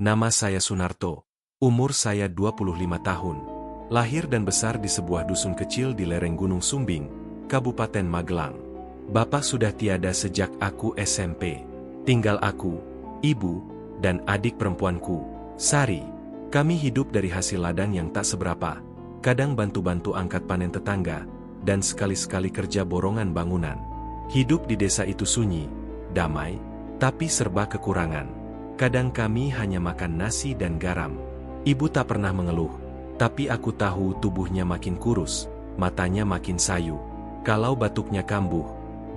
Nama saya Sunarto. Umur saya 25 tahun. Lahir dan besar di sebuah dusun kecil di lereng Gunung Sumbing, Kabupaten Magelang. Bapak sudah tiada sejak aku SMP. Tinggal aku, ibu, dan adik perempuanku, Sari. Kami hidup dari hasil ladang yang tak seberapa. Kadang bantu-bantu angkat panen tetangga, dan sekali-sekali kerja borongan bangunan. Hidup di desa itu sunyi, damai, tapi serba kekurangan. Kadang kami hanya makan nasi dan garam. Ibu tak pernah mengeluh, tapi aku tahu tubuhnya makin kurus, matanya makin sayu. Kalau batuknya kambuh,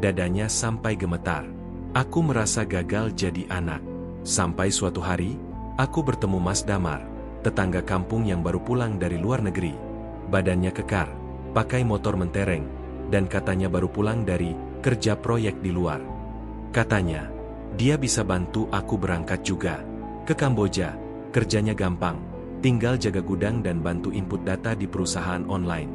dadanya sampai gemetar. Aku merasa gagal jadi anak. Sampai suatu hari, aku bertemu Mas Damar, tetangga kampung yang baru pulang dari luar negeri. Badannya kekar, pakai motor mentereng, dan katanya baru pulang dari kerja proyek di luar. Katanya, dia bisa bantu aku berangkat juga ke Kamboja. Kerjanya gampang, tinggal jaga gudang dan bantu input data di perusahaan online.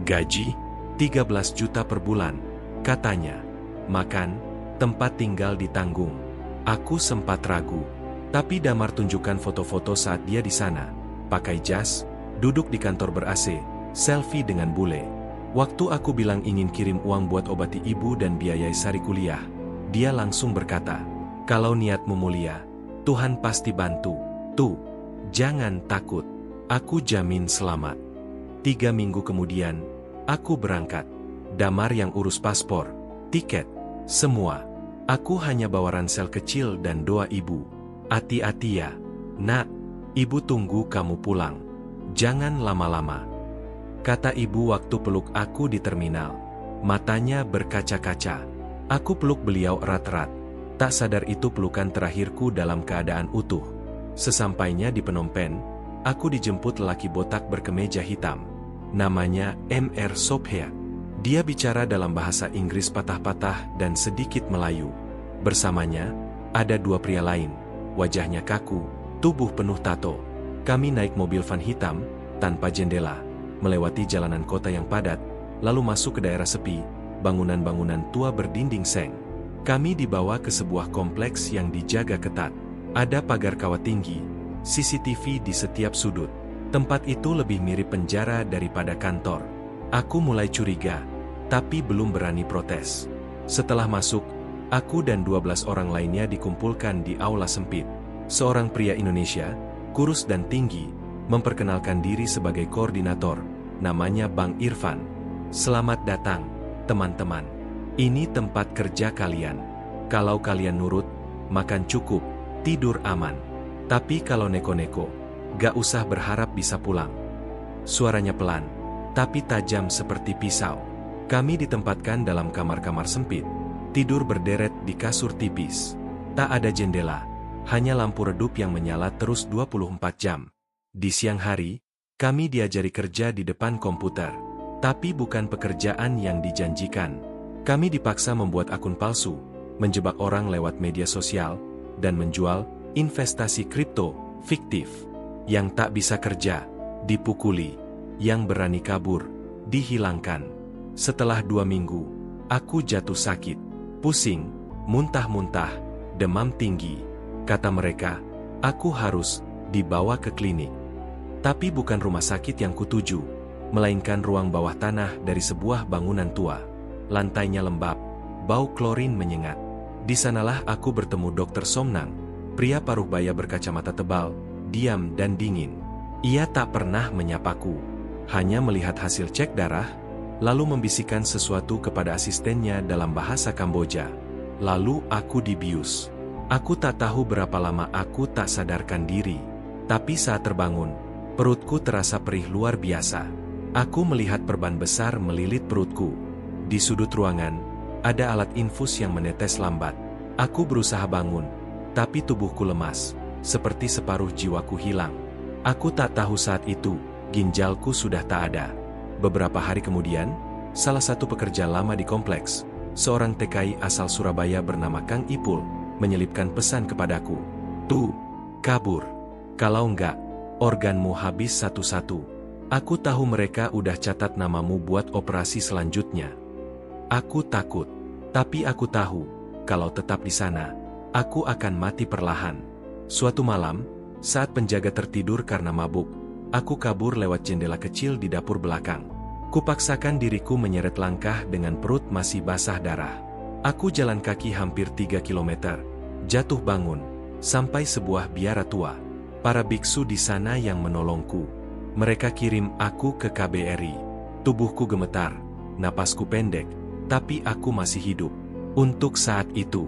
Gaji 13 juta per bulan, katanya. Makan, tempat tinggal ditanggung. Aku sempat ragu, tapi Damar tunjukkan foto-foto saat dia di sana. Pakai jas, duduk di kantor ber-AC, selfie dengan bule. Waktu aku bilang ingin kirim uang buat obati ibu dan biayai Sari kuliah, dia langsung berkata, "Kalau niatmu mulia, Tuhan pasti bantu. Tuh, jangan takut. Aku jamin selamat." 3 minggu kemudian, aku berangkat. Damar yang urus paspor, tiket, semua. Aku hanya bawa ransel kecil dan doa ibu. "Hati-hati ya, nak. Ibu tunggu kamu pulang. Jangan lama-lama," kata ibu waktu peluk aku di terminal. Matanya berkaca-kaca. Aku peluk beliau erat-erat. Tak sadar itu pelukan terakhirku dalam keadaan utuh. Sesampainya di Phnom Penh, aku dijemput lelaki botak berkemeja hitam. Namanya Mr. Sobhea. Dia bicara dalam bahasa Inggris patah-patah dan sedikit Melayu. Bersamanya, ada 2 pria lain. Wajahnya kaku, tubuh penuh tato. Kami naik mobil van hitam, tanpa jendela, melewati jalanan kota yang padat, lalu masuk ke daerah sepi, bangunan-bangunan tua berdinding seng. Kami dibawa ke sebuah kompleks yang dijaga ketat. Ada pagar kawat tinggi, CCTV di setiap sudut. Tempat itu lebih mirip penjara daripada kantor. Aku mulai curiga, tapi belum berani protes. Setelah masuk, aku dan 12 orang lainnya dikumpulkan di aula sempit. Seorang pria Indonesia, kurus dan tinggi, memperkenalkan diri sebagai koordinator, namanya Bang Irfan. "Selamat datang, teman-teman. Ini tempat kerja kalian. Kalau kalian nurut, makan cukup, tidur aman. Tapi kalau neko-neko, gak usah berharap bisa pulang." Suaranya pelan, tapi tajam seperti pisau. Kami ditempatkan dalam kamar-kamar sempit, tidur berderet di kasur tipis. Tak ada jendela, hanya lampu redup yang menyala terus 24 jam. Di siang hari, kami diajari kerja di depan komputer. Tapi bukan pekerjaan yang dijanjikan. Kami dipaksa membuat akun palsu, menjebak orang lewat media sosial, dan menjual investasi kripto fiktif. Yang tak bisa kerja, dipukuli. Yang berani kabur, dihilangkan. Setelah 2 minggu, aku jatuh sakit, pusing, muntah-muntah, demam tinggi. Kata mereka, aku harus dibawa ke klinik. Tapi bukan rumah sakit yang kutuju, melainkan ruang bawah tanah dari sebuah bangunan tua. Lantainya lembab, bau klorin menyengat. Di sanalah aku bertemu Dr. Somnang, pria paruh baya berkacamata tebal, diam dan dingin. Ia tak pernah menyapaku, hanya melihat hasil cek darah, lalu membisikkan sesuatu kepada asistennya dalam bahasa Kamboja. Lalu aku dibius. Aku tak tahu berapa lama aku tak sadarkan diri. Tapi saat terbangun, perutku terasa perih luar biasa. Aku melihat perban besar melilit perutku. Di sudut ruangan, ada alat infus yang menetes lambat. Aku berusaha bangun, tapi tubuhku lemas, seperti separuh jiwaku hilang. Aku tak tahu saat itu, ginjalku sudah tak ada. Beberapa hari kemudian, salah satu pekerja lama di kompleks, seorang TKI asal Surabaya bernama Kang Ipul, menyelipkan pesan kepadaku. "Tuh, kabur. Kalau enggak, organmu habis satu-satu. Aku tahu mereka udah catat namamu buat operasi selanjutnya." Aku takut, tapi aku tahu, kalau tetap di sana, aku akan mati perlahan. Suatu malam, Saat penjaga tertidur karena mabuk, aku kabur lewat jendela kecil di dapur belakang. Kupaksakan diriku menyeret langkah dengan perut masih basah darah. Aku jalan kaki hampir 3 kilometer, jatuh bangun, sampai sebuah biara tua. Para biksu di sana yang menolongku. Mereka kirim aku ke KBRI. Tubuhku gemetar, napasku pendek, tapi aku masih hidup. Untuk saat itu,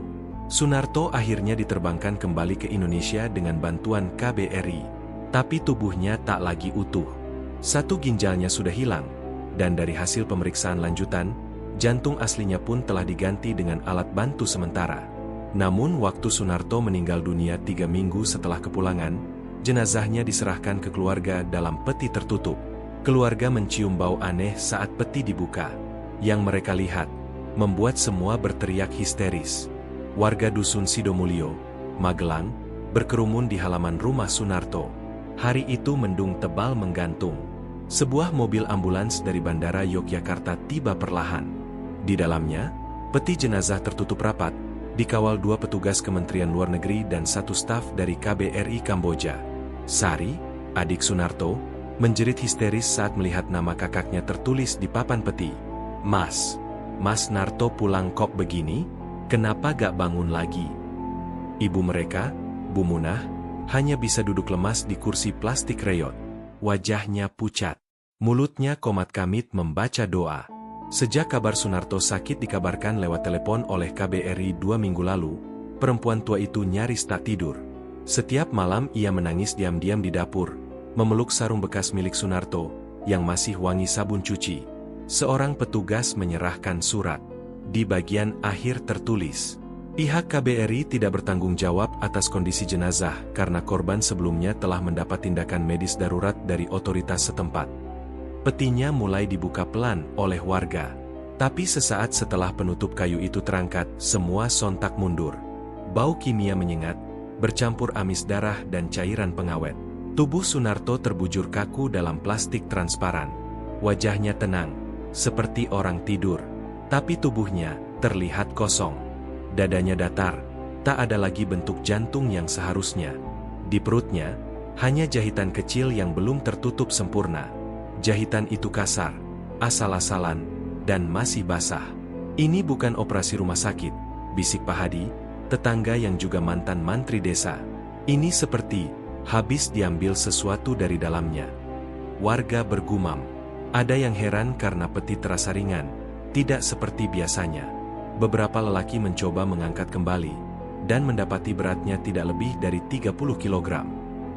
Sunarto akhirnya diterbangkan kembali ke Indonesia dengan bantuan KBRI. Tapi tubuhnya tak lagi utuh. Satu ginjalnya sudah hilang, dan dari hasil pemeriksaan lanjutan, jantung aslinya pun telah diganti dengan alat bantu sementara. Namun waktu Sunarto meninggal dunia 3 minggu setelah kepulangan, jenazahnya diserahkan ke keluarga dalam peti tertutup. Keluarga mencium bau aneh saat peti dibuka. Yang mereka lihat membuat semua berteriak histeris. Warga dusun Sidomulyo, Magelang, berkerumun di halaman rumah Sunarto. Hari itu mendung tebal menggantung. Sebuah mobil ambulans dari Bandara Yogyakarta tiba perlahan. Di dalamnya, peti jenazah tertutup rapat, dikawal 2 petugas Kementerian Luar Negeri dan 1 staf dari KBRI Kamboja. Sari, adik Sunarto, menjerit histeris saat melihat nama kakaknya tertulis di papan peti. Mas Narto pulang kok begini? Kenapa gak bangun lagi? Ibu mereka, Bu Munah, hanya bisa duduk lemas di kursi plastik reyot. Wajahnya pucat. Mulutnya komat kamit membaca doa. Sejak kabar Sunarto sakit dikabarkan lewat telepon oleh KBRI 2 minggu lalu, perempuan tua itu nyaris tak tidur. Setiap malam ia menangis diam-diam di dapur, memeluk sarung bekas milik Sunarto, yang masih wangi sabun cuci. Seorang petugas menyerahkan surat. Di bagian akhir tertulis, pihak KBRI tidak bertanggung jawab atas kondisi jenazah karena korban sebelumnya telah mendapat tindakan medis darurat dari otoritas setempat. Petinya mulai dibuka pelan oleh warga. Tapi sesaat setelah penutup kayu itu terangkat, semua sontak mundur. Bau kimia menyengat, bercampur amis darah dan cairan pengawet. Tubuh Sunarto terbujur kaku dalam plastik transparan. Wajahnya tenang, seperti orang tidur. Tapi tubuhnya terlihat kosong. Dadanya datar, tak ada lagi bentuk jantung yang seharusnya. Di perutnya, hanya jahitan kecil yang belum tertutup sempurna. Jahitan itu kasar, asal-asalan, dan masih basah. Ini bukan operasi rumah sakit, bisik Pak Hadi, tetangga yang juga mantan mantri desa. Ini seperti habis diambil sesuatu dari dalamnya. Warga bergumam. Ada yang heran karena peti terasa ringan, tidak seperti biasanya. Beberapa lelaki mencoba mengangkat kembali, dan mendapati beratnya tidak lebih dari 30 kg.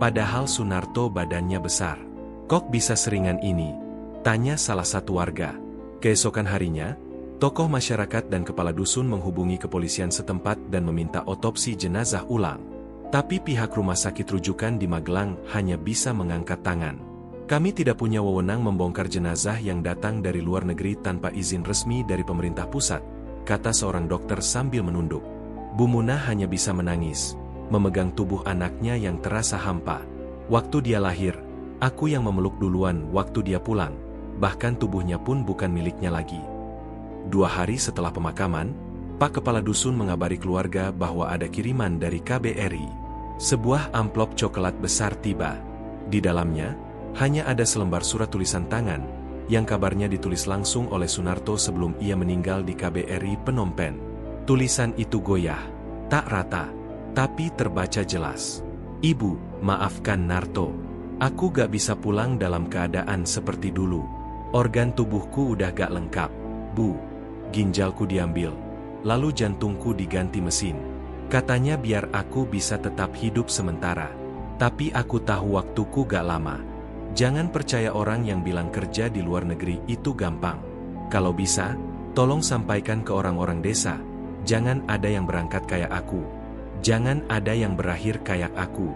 Padahal Sunarto badannya besar. Kok bisa seringan ini? Tanya salah satu warga. Keesokan harinya, tokoh masyarakat dan kepala dusun menghubungi kepolisian setempat dan meminta otopsi jenazah ulang. Tapi pihak rumah sakit rujukan di Magelang hanya bisa mengangkat tangan. Kami tidak punya wewenang membongkar jenazah yang datang dari luar negeri tanpa izin resmi dari pemerintah pusat, kata seorang dokter sambil menunduk. Bu Munah hanya bisa menangis, memegang tubuh anaknya yang terasa hampa. Waktu dia lahir, aku yang memeluk duluan waktu dia pulang, bahkan tubuhnya pun bukan miliknya lagi. 2 hari setelah pemakaman, Pak Kepala Dusun mengabari keluarga bahwa ada kiriman dari KBRI. Sebuah amplop coklat besar tiba. Di dalamnya, hanya ada selembar surat tulisan tangan, yang kabarnya ditulis langsung oleh Sunarto sebelum ia meninggal di KBRI Phnom Penh. Tulisan itu goyah, tak rata, tapi terbaca jelas. Ibu, maafkan Narto. Aku gak bisa pulang dalam keadaan seperti dulu. Organ tubuhku udah gak lengkap. Bu, ginjalku diambil, lalu jantungku diganti mesin. Katanya biar aku bisa tetap hidup sementara. Tapi aku tahu waktuku gak lama. Jangan percaya orang yang bilang kerja di luar negeri itu gampang. Kalau bisa, tolong sampaikan ke orang-orang desa. Jangan ada yang berangkat kayak aku. Jangan ada yang berakhir kayak aku.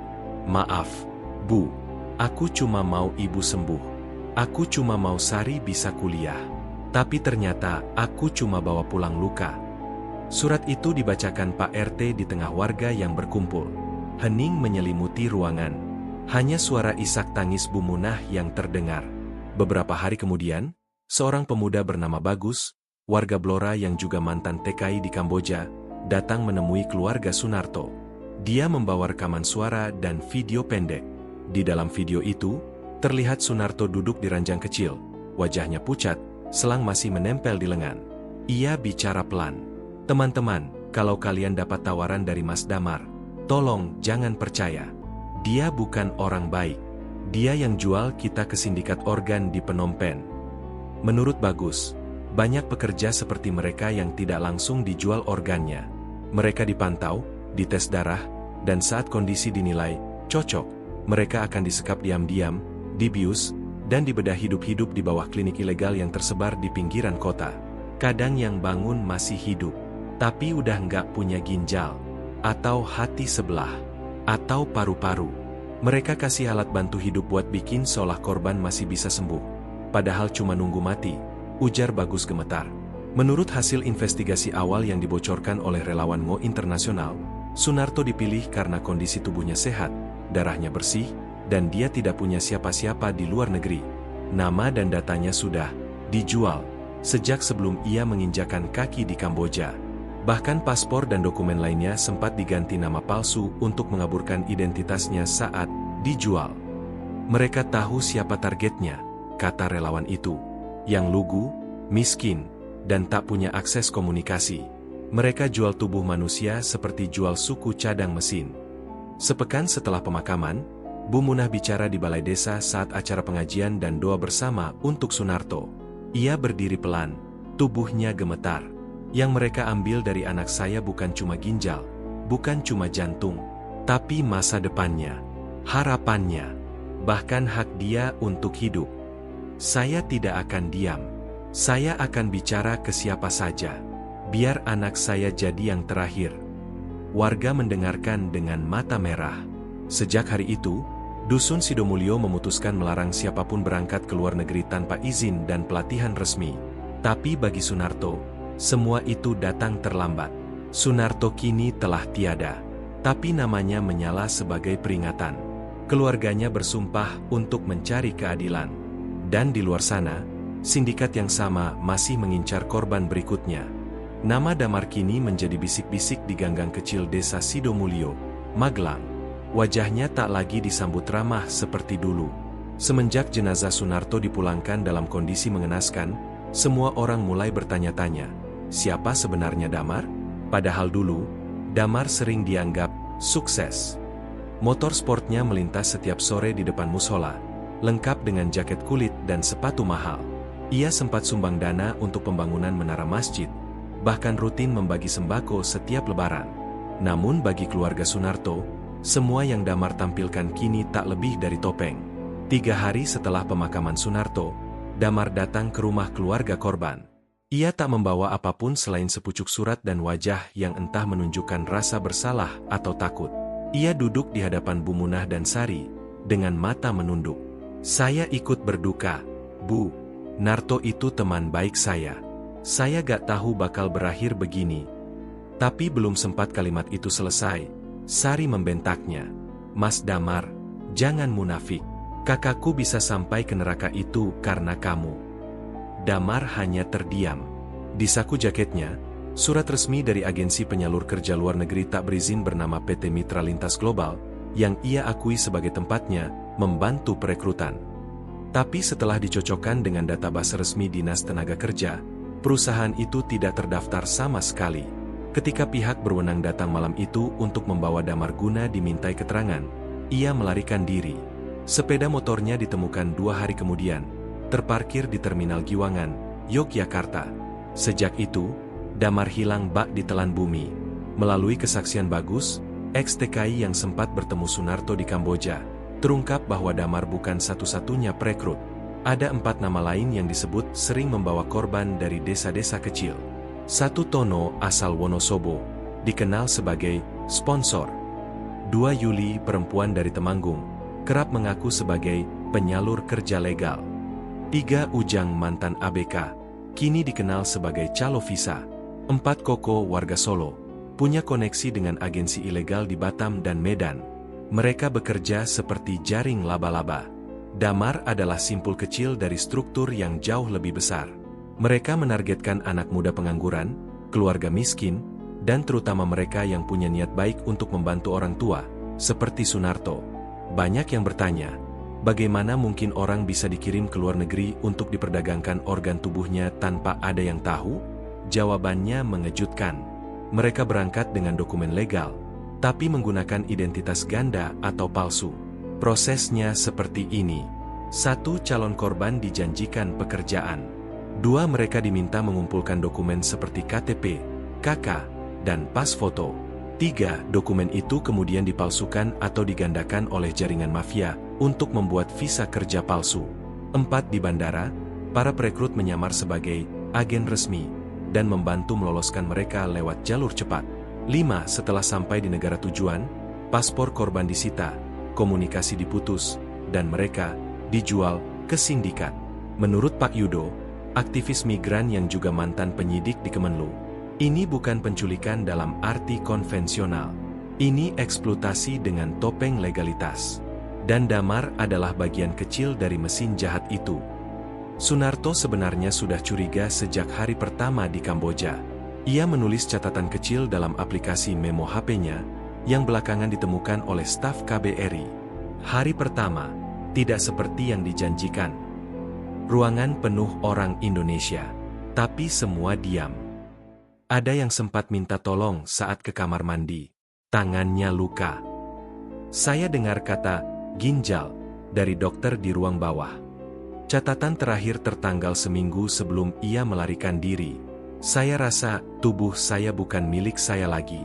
Maaf, Bu. Aku cuma mau ibu sembuh. Aku cuma mau Sari bisa kuliah. Tapi ternyata aku cuma bawa pulang luka. Surat itu dibacakan Pak RT di tengah warga yang berkumpul. Hening menyelimuti ruangan. Hanya suara isak tangis Bu Munah yang terdengar. Beberapa hari kemudian, seorang pemuda bernama Bagus, warga Blora yang juga mantan TKI di Kamboja, datang menemui keluarga Sunarto. Dia membawa rekaman suara dan video pendek. Di dalam video itu, terlihat Sunarto duduk di ranjang kecil, wajahnya pucat, selang masih menempel di lengan. Ia bicara pelan. "Teman-teman, kalau kalian dapat tawaran dari Mas Damar, tolong jangan percaya. Dia bukan orang baik. Dia yang jual kita ke sindikat organ di Phnom Penh. Menurut Bagus, banyak pekerja seperti mereka yang tidak langsung dijual organnya. Mereka dipantau, dites darah, dan saat kondisi dinilai cocok, mereka akan disekap diam-diam, dibius, dan dibedah hidup-hidup di bawah klinik ilegal yang tersebar di pinggiran kota. Kadang yang bangun masih hidup, tapi udah nggak punya ginjal, atau hati sebelah, atau paru-paru. Mereka kasih alat bantu hidup buat bikin seolah korban masih bisa sembuh. Padahal cuma nunggu mati," ujar Bagus gemetar. Menurut hasil investigasi awal yang dibocorkan oleh relawan Ngo Internasional, Sunarto dipilih karena kondisi tubuhnya sehat, darahnya bersih, dan dia tidak punya siapa-siapa di luar negeri. Nama dan datanya sudah dijual sejak sebelum ia menginjakan kaki di Kamboja. Bahkan paspor dan dokumen lainnya sempat diganti nama palsu untuk mengaburkan identitasnya saat dijual. "Mereka tahu siapa targetnya," kata relawan itu, "yang lugu, miskin, dan tak punya akses komunikasi. Mereka jual tubuh manusia seperti jual suku cadang mesin." Sepekan setelah pemakaman, Bu Munah bicara di balai desa saat acara pengajian dan doa bersama untuk Sunarto. Ia berdiri pelan, tubuhnya gemetar. "Yang mereka ambil dari anak saya bukan cuma ginjal, bukan cuma jantung, tapi masa depannya, harapannya, bahkan hak dia untuk hidup. Saya tidak akan diam. Saya akan bicara ke siapa saja. Biar anak saya jadi yang terakhir." Warga mendengarkan dengan mata merah. Sejak hari itu, Dusun Sidomulyo memutuskan melarang siapapun berangkat ke luar negeri tanpa izin dan pelatihan resmi. Tapi bagi Sunarto, semua itu datang terlambat. Sunarto kini telah tiada, tapi namanya menyala sebagai peringatan. Keluarganya bersumpah untuk mencari keadilan. Dan di luar sana, sindikat yang sama masih mengincar korban berikutnya. Nama Damar kini menjadi bisik-bisik di ganggang kecil desa Sidomulyo, Magelang. Wajahnya tak lagi disambut ramah seperti dulu. Semenjak jenazah Sunarto dipulangkan dalam kondisi mengenaskan, semua orang mulai bertanya-tanya, siapa sebenarnya Damar? Padahal dulu, Damar sering dianggap sukses. Motor sportnya melintas setiap sore di depan musola, lengkap dengan jaket kulit dan sepatu mahal. Ia sempat sumbang dana untuk pembangunan menara masjid, bahkan rutin membagi sembako setiap lebaran. Namun bagi keluarga Sunarto, semua yang Damar tampilkan kini tak lebih dari topeng. 3 hari setelah pemakaman Sunarto, Damar datang ke rumah keluarga korban. Ia tak membawa apapun selain sepucuk surat dan wajah yang entah menunjukkan rasa bersalah atau takut. Ia duduk di hadapan Bu Munah dan Sari, dengan mata menunduk. "Saya ikut berduka, Bu. Narto itu teman baik saya. Saya gak tahu bakal berakhir begini." Tapi belum sempat kalimat itu selesai, Sari membentaknya. "Mas Damar, jangan munafik. Kakakku bisa sampai ke neraka itu karena kamu." Damar hanya terdiam. Di saku jaketnya, surat resmi dari agensi penyalur kerja luar negeri tak berizin bernama PT Mitra Lintas Global, yang ia akui sebagai tempatnya membantu perekrutan. Tapi setelah dicocokkan dengan database resmi Dinas Tenaga Kerja, perusahaan itu tidak terdaftar sama sekali. Ketika pihak berwenang datang malam itu untuk membawa Damar guna dimintai keterangan, ia melarikan diri. Sepeda motornya ditemukan 2 hari kemudian, terparkir di Terminal Giwangan, Yogyakarta. Sejak itu, Damar hilang bak ditelan bumi. Melalui kesaksian Bagus, ex-TKI yang sempat bertemu Sunarto di Kamboja, terungkap bahwa Damar bukan satu-satunya perekrut. Ada 4 nama lain yang disebut sering membawa korban dari desa-desa kecil. 1 Tono asal Wonosobo, dikenal sebagai sponsor. 2 Yuli perempuan dari Temanggung, kerap mengaku sebagai penyalur kerja legal. 3 Ujang mantan ABK, kini dikenal sebagai calo visa. 4 Koko warga Solo, punya koneksi dengan agensi ilegal di Batam dan Medan. Mereka bekerja seperti jaring laba-laba. Damar adalah simpul kecil dari struktur yang jauh lebih besar. Mereka menargetkan anak muda pengangguran, keluarga miskin, dan terutama mereka yang punya niat baik untuk membantu orang tua, seperti Sunarto. Banyak yang bertanya, bagaimana mungkin orang bisa dikirim ke luar negeri untuk diperdagangkan organ tubuhnya tanpa ada yang tahu? Jawabannya mengejutkan. Mereka berangkat dengan dokumen legal, tapi menggunakan identitas ganda atau palsu. Prosesnya seperti ini. 1. Calon korban dijanjikan pekerjaan. 2. Mereka diminta mengumpulkan dokumen seperti KTP, KK, dan pas foto. 3. Dokumen itu kemudian dipalsukan atau digandakan oleh jaringan mafia untuk membuat visa kerja palsu. 4. Di bandara, para perekrut menyamar sebagai agen resmi dan membantu meloloskan mereka lewat jalur cepat. 5. Setelah sampai di negara tujuan, paspor korban disita, komunikasi diputus, dan mereka dijual ke sindikat. Menurut Pak Yudo, aktivis migran yang juga mantan penyidik di Kemenlu, ini bukan penculikan dalam arti konvensional. Ini eksploitasi dengan topeng legalitas. Dan Damar adalah bagian kecil dari mesin jahat itu. Sunarto sebenarnya sudah curiga sejak hari pertama di Kamboja. Ia menulis catatan kecil dalam aplikasi memo HP-nya, yang belakangan ditemukan oleh staf KBRI. Hari pertama, tidak seperti yang dijanjikan. Ruangan penuh orang Indonesia, tapi semua diam. Ada yang sempat minta tolong saat ke kamar mandi. Tangannya luka. Saya dengar kata ginjal dari dokter di ruang bawah. Catatan terakhir tertanggal seminggu sebelum ia melarikan diri. Saya rasa tubuh saya bukan milik saya lagi.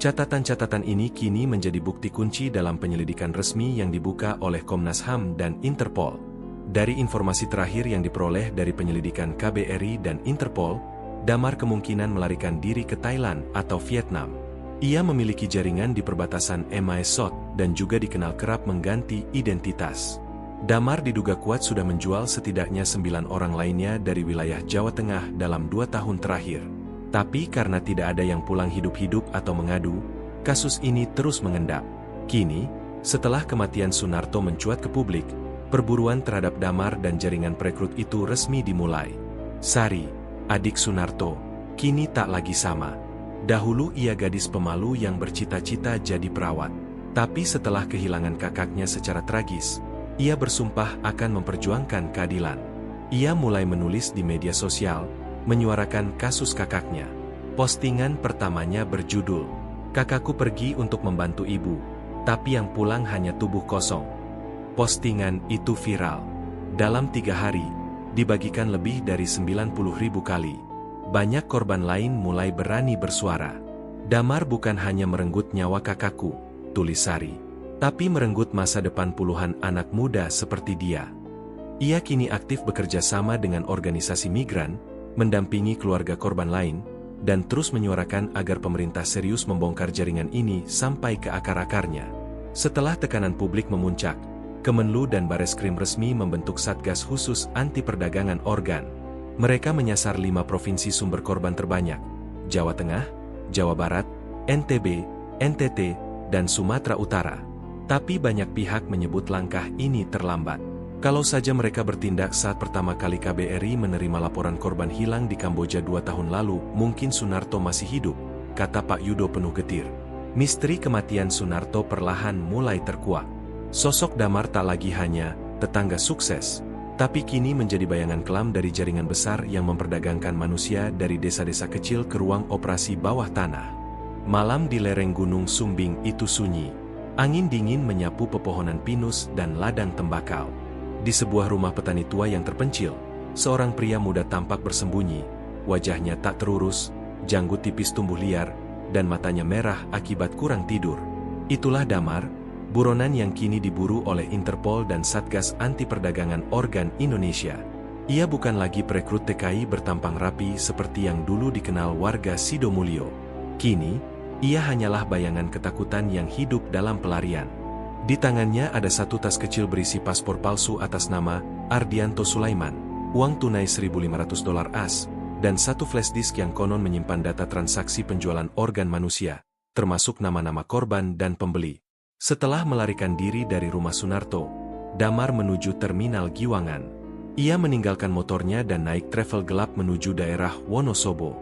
Catatan-catatan ini kini menjadi bukti kunci dalam penyelidikan resmi yang dibuka oleh Komnas HAM dan Interpol. Dari informasi terakhir yang diperoleh dari penyelidikan KBRI dan Interpol, Damar kemungkinan melarikan diri ke Thailand atau Vietnam. Ia memiliki jaringan di perbatasan MI Sot dan juga dikenal kerap mengganti identitas. Damar diduga kuat sudah menjual setidaknya 9 orang lainnya dari wilayah Jawa Tengah dalam 2 tahun terakhir. Tapi karena tidak ada yang pulang hidup-hidup atau mengadu, kasus ini terus mengendap. Kini, setelah kematian Sunarto mencuat ke publik, perburuan terhadap Damar dan jaringan perekrut itu resmi dimulai. Sari, adik Sunarto, kini tak lagi sama. Dahulu ia gadis pemalu yang bercita-cita jadi perawat. Tapi setelah kehilangan kakaknya secara tragis, ia bersumpah akan memperjuangkan keadilan. Ia mulai menulis di media sosial, menyuarakan kasus kakaknya. Postingan pertamanya berjudul, "Kakakku pergi untuk membantu ibu, tapi yang pulang hanya tubuh kosong." Postingan itu viral. Dalam 3 hari, dibagikan lebih dari 90.000 kali. Banyak korban lain mulai berani bersuara. Damar bukan hanya merenggut nyawa kakakku, tulis Sari, tapi merenggut masa depan puluhan anak muda seperti dia. Ia kini aktif bekerja sama dengan organisasi migran, mendampingi keluarga korban lain, dan terus menyuarakan agar pemerintah serius membongkar jaringan ini sampai ke akar-akarnya. Setelah tekanan publik memuncak, Kemenlu dan Bareskrim resmi membentuk Satgas Khusus Anti Perdagangan Organ. Mereka menyasar 5 provinsi sumber korban terbanyak, Jawa Tengah, Jawa Barat, NTB, NTT, dan Sumatera Utara. Tapi banyak pihak menyebut langkah ini terlambat. Kalau saja mereka bertindak saat pertama kali KBRI menerima laporan korban hilang di Kamboja 2 tahun lalu, mungkin Sunarto masih hidup, kata Pak Yudo penuh getir. Misteri kematian Sunarto perlahan mulai terkuak. Sosok Damar tak lagi hanya tetangga sukses, tapi kini menjadi bayangan kelam dari jaringan besar yang memperdagangkan manusia dari desa-desa kecil ke ruang operasi bawah tanah. Malam di lereng Gunung Sumbing itu sunyi. Angin dingin menyapu pepohonan pinus dan ladang tembakau. Di sebuah rumah petani tua yang terpencil, seorang pria muda tampak bersembunyi. Wajahnya tak terurus, janggut tipis tumbuh liar, dan matanya merah akibat kurang tidur. Itulah Damar, buronan yang kini diburu oleh Interpol dan Satgas Anti Perdagangan Organ Indonesia. Ia bukan lagi perekrut TKI bertampang rapi seperti yang dulu dikenal warga Sidomulyo. Kini, ia hanyalah bayangan ketakutan yang hidup dalam pelarian. Di tangannya ada satu tas kecil berisi paspor palsu atas nama Ardianto Sulaiman, uang tunai $1.500 AS, dan satu flash disk yang konon menyimpan data transaksi penjualan organ manusia, termasuk nama-nama korban dan pembeli. Setelah melarikan diri dari rumah Sunarto, Damar menuju terminal Giwangan. Ia meninggalkan motornya dan naik travel gelap menuju daerah Wonosobo.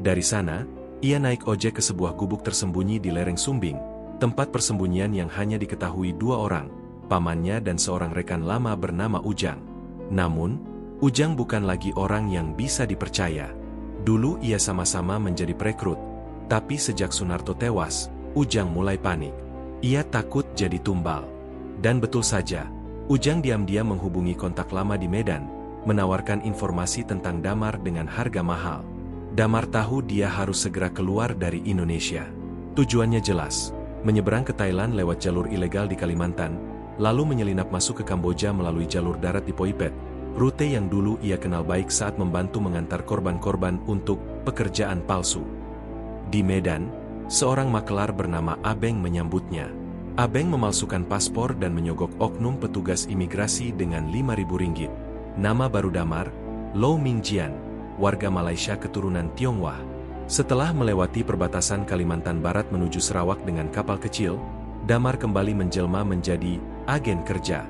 Dari sana, Ia naik ojek ke sebuah gubuk tersembunyi di lereng Sumbing, tempat persembunyian yang hanya diketahui 2 orang, pamannya dan seorang rekan lama bernama Ujang. Namun, Ujang bukan lagi orang yang bisa dipercaya. Dulu ia sama-sama menjadi perekrut, tapi sejak Sunarto tewas, Ujang mulai panik. Ia takut jadi tumbal. Dan betul saja, Ujang diam-diam menghubungi kontak lama di Medan, menawarkan informasi tentang Damar dengan harga mahal. Damar tahu dia harus segera keluar dari Indonesia. Tujuannya jelas, menyeberang ke Thailand lewat jalur ilegal di Kalimantan, lalu menyelinap masuk ke Kamboja melalui jalur darat di Poipet, rute yang dulu ia kenal baik saat membantu mengantar korban-korban untuk pekerjaan palsu. Di Medan, seorang makelar bernama Abeng menyambutnya. Abeng memalsukan paspor dan menyogok oknum petugas imigrasi dengan Rp5.000. Nama baru Damar, Lo Mingjian, warga Malaysia keturunan Tionghoa. Setelah melewati perbatasan Kalimantan Barat menuju Sarawak dengan kapal kecil, Damar kembali menjelma menjadi agen kerja.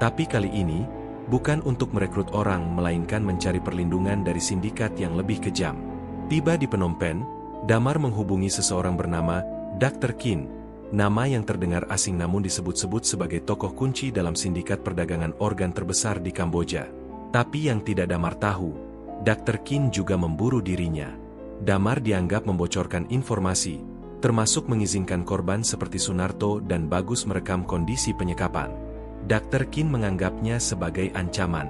Tapi kali ini, bukan untuk merekrut orang melainkan mencari perlindungan dari sindikat yang lebih kejam. Tiba di Phnom Penh, Damar menghubungi seseorang bernama Dr. Kin, nama yang terdengar asing namun disebut-sebut sebagai tokoh kunci dalam sindikat perdagangan organ terbesar di Kamboja. Tapi yang tidak Damar tahu, Dr. Kin juga memburu dirinya. Damar dianggap membocorkan informasi, termasuk mengizinkan korban seperti Sunarto dan Bagus merekam kondisi penyekapan. Dr. Kin menganggapnya sebagai ancaman.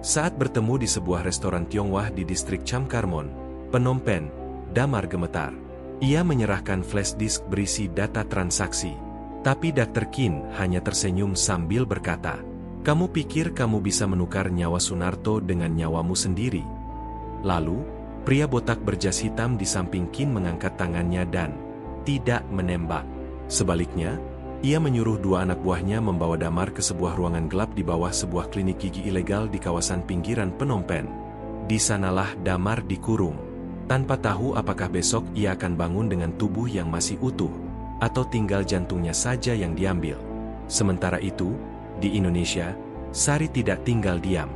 Saat bertemu di sebuah restoran Tionghoa di distrik Cham Karmon, Phnom Penh, Damar gemetar. Ia menyerahkan flash disk berisi data transaksi. Tapi Dr. Kin hanya tersenyum sambil berkata, "Kamu pikir kamu bisa menukar nyawa Sunarto dengan nyawamu sendiri?" Lalu, pria botak berjas hitam di samping Kin mengangkat tangannya dan tidak menembak. Sebaliknya, ia menyuruh 2 anak buahnya membawa Damar ke sebuah ruangan gelap di bawah sebuah klinik gigi ilegal di kawasan pinggiran Phnom Penh. Di sanalah Damar dikurung. Tanpa tahu apakah besok ia akan bangun dengan tubuh yang masih utuh, atau tinggal jantungnya saja yang diambil. Sementara itu, di Indonesia, Sari tidak tinggal diam.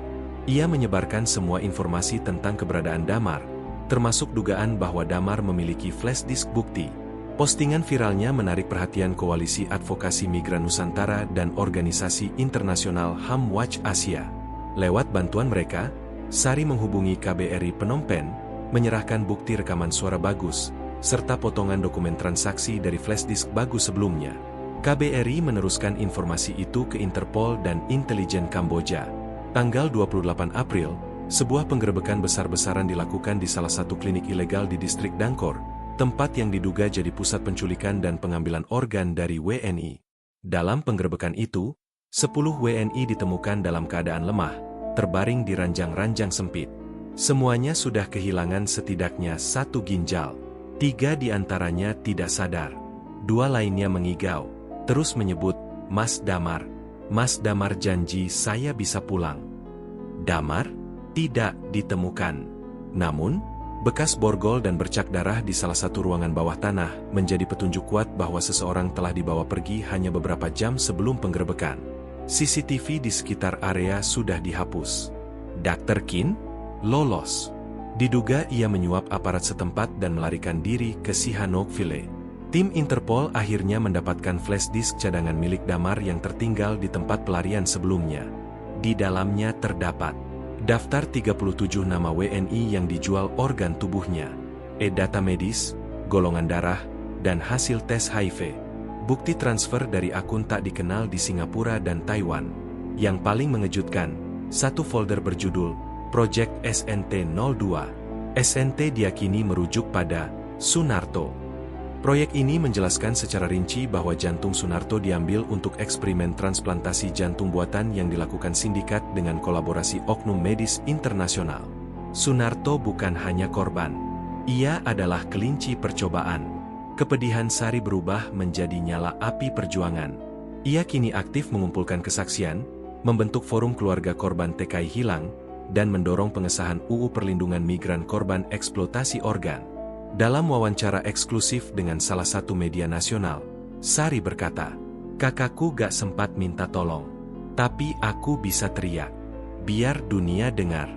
Ia menyebarkan semua informasi tentang keberadaan Damar, termasuk dugaan bahwa Damar memiliki flash disk bukti. Postingan viralnya menarik perhatian Koalisi Advokasi Migran Nusantara dan organisasi internasional HAM Watch Asia. Lewat bantuan mereka, Sari menghubungi KBRI Phnom Penh, menyerahkan bukti rekaman suara Bagus, serta potongan dokumen transaksi dari flash disk Bagus sebelumnya. KBRI meneruskan informasi itu ke Interpol dan intelijen Kamboja. Tanggal 28 April, sebuah penggerebekan besar-besaran dilakukan di salah satu klinik ilegal di distrik Dangkor, tempat yang diduga jadi pusat penculikan dan pengambilan organ dari WNI. Dalam penggerebekan itu, 10 WNI ditemukan dalam keadaan lemah, terbaring di ranjang-ranjang sempit. Semuanya sudah kehilangan setidaknya 1 ginjal. 3 di antaranya tidak sadar. 2 lainnya mengigau, terus menyebut, "Mas Damar. Mas Damar janji saya bisa pulang." Damar tidak ditemukan. Namun, bekas borgol dan bercak darah di salah satu ruangan bawah tanah menjadi petunjuk kuat bahwa seseorang telah dibawa pergi hanya beberapa jam sebelum penggerebekan. CCTV di sekitar area sudah dihapus. Dr. Kin lolos. Diduga ia menyuap aparat setempat dan melarikan diri ke Sihanoukville. Tim Interpol akhirnya mendapatkan flash disk cadangan milik Damar yang tertinggal di tempat pelarian sebelumnya. Di dalamnya terdapat daftar 37 nama WNI yang dijual organ tubuhnya, data medis, golongan darah, dan hasil tes HIV. Bukti transfer dari akun tak dikenal di Singapura dan Taiwan. Yang paling mengejutkan, satu folder berjudul Project SNT-02. SNT diakini merujuk pada Sunarto. Proyek ini menjelaskan secara rinci bahwa jantung Sunarto diambil untuk eksperimen transplantasi jantung buatan yang dilakukan sindikat dengan kolaborasi oknum medis internasional. Sunarto bukan hanya korban. Ia adalah kelinci percobaan. Kepedihan Sari berubah menjadi nyala api perjuangan. Ia kini aktif mengumpulkan kesaksian, membentuk forum keluarga korban TKI hilang, dan mendorong pengesahan UU Perlindungan Migran Korban Eksploitasi Organ. Dalam wawancara eksklusif dengan salah satu media nasional, Sari berkata, "Kakakku gak sempat minta tolong. Tapi aku bisa teriak. Biar dunia dengar.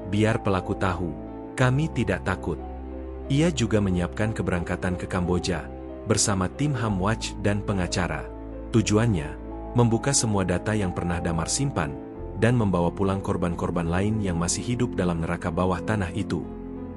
Biar pelaku tahu. Kami tidak takut. Ia juga menyiapkan keberangkatan ke Kamboja, bersama tim Hamwatch dan pengacara. Tujuannya, membuka semua data yang pernah Damar simpan, dan membawa pulang korban-korban lain yang masih hidup dalam neraka bawah tanah itu.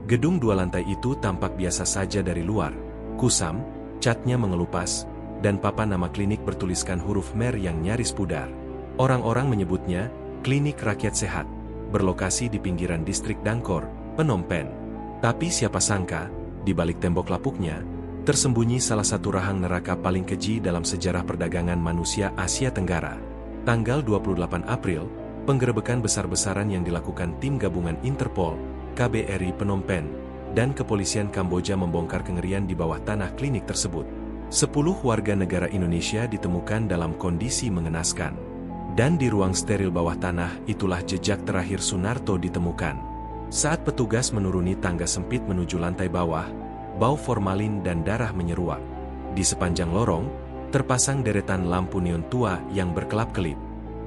Gedung 2 lantai itu tampak biasa saja dari luar, kusam, catnya mengelupas, dan papan nama klinik bertuliskan huruf mer yang nyaris pudar. Orang-orang menyebutnya, Klinik Rakyat Sehat, berlokasi di pinggiran distrik Dangkor, Phnom Penh. Tapi siapa sangka, di balik tembok lapuknya, tersembunyi salah satu rahang neraka paling keji dalam sejarah perdagangan manusia Asia Tenggara. Tanggal 28 April, penggerebekan besar-besaran yang dilakukan tim gabungan Interpol, KBRI Phnom Penh, dan kepolisian Kamboja membongkar kengerian di bawah tanah klinik tersebut. 10 warga negara Indonesia ditemukan dalam kondisi mengenaskan. Dan di ruang steril bawah tanah itulah jejak terakhir Sunarto ditemukan. Saat petugas menuruni tangga sempit menuju lantai bawah, bau formalin dan darah menyeruak. Di sepanjang lorong, terpasang deretan lampu neon tua yang berkelap-kelip.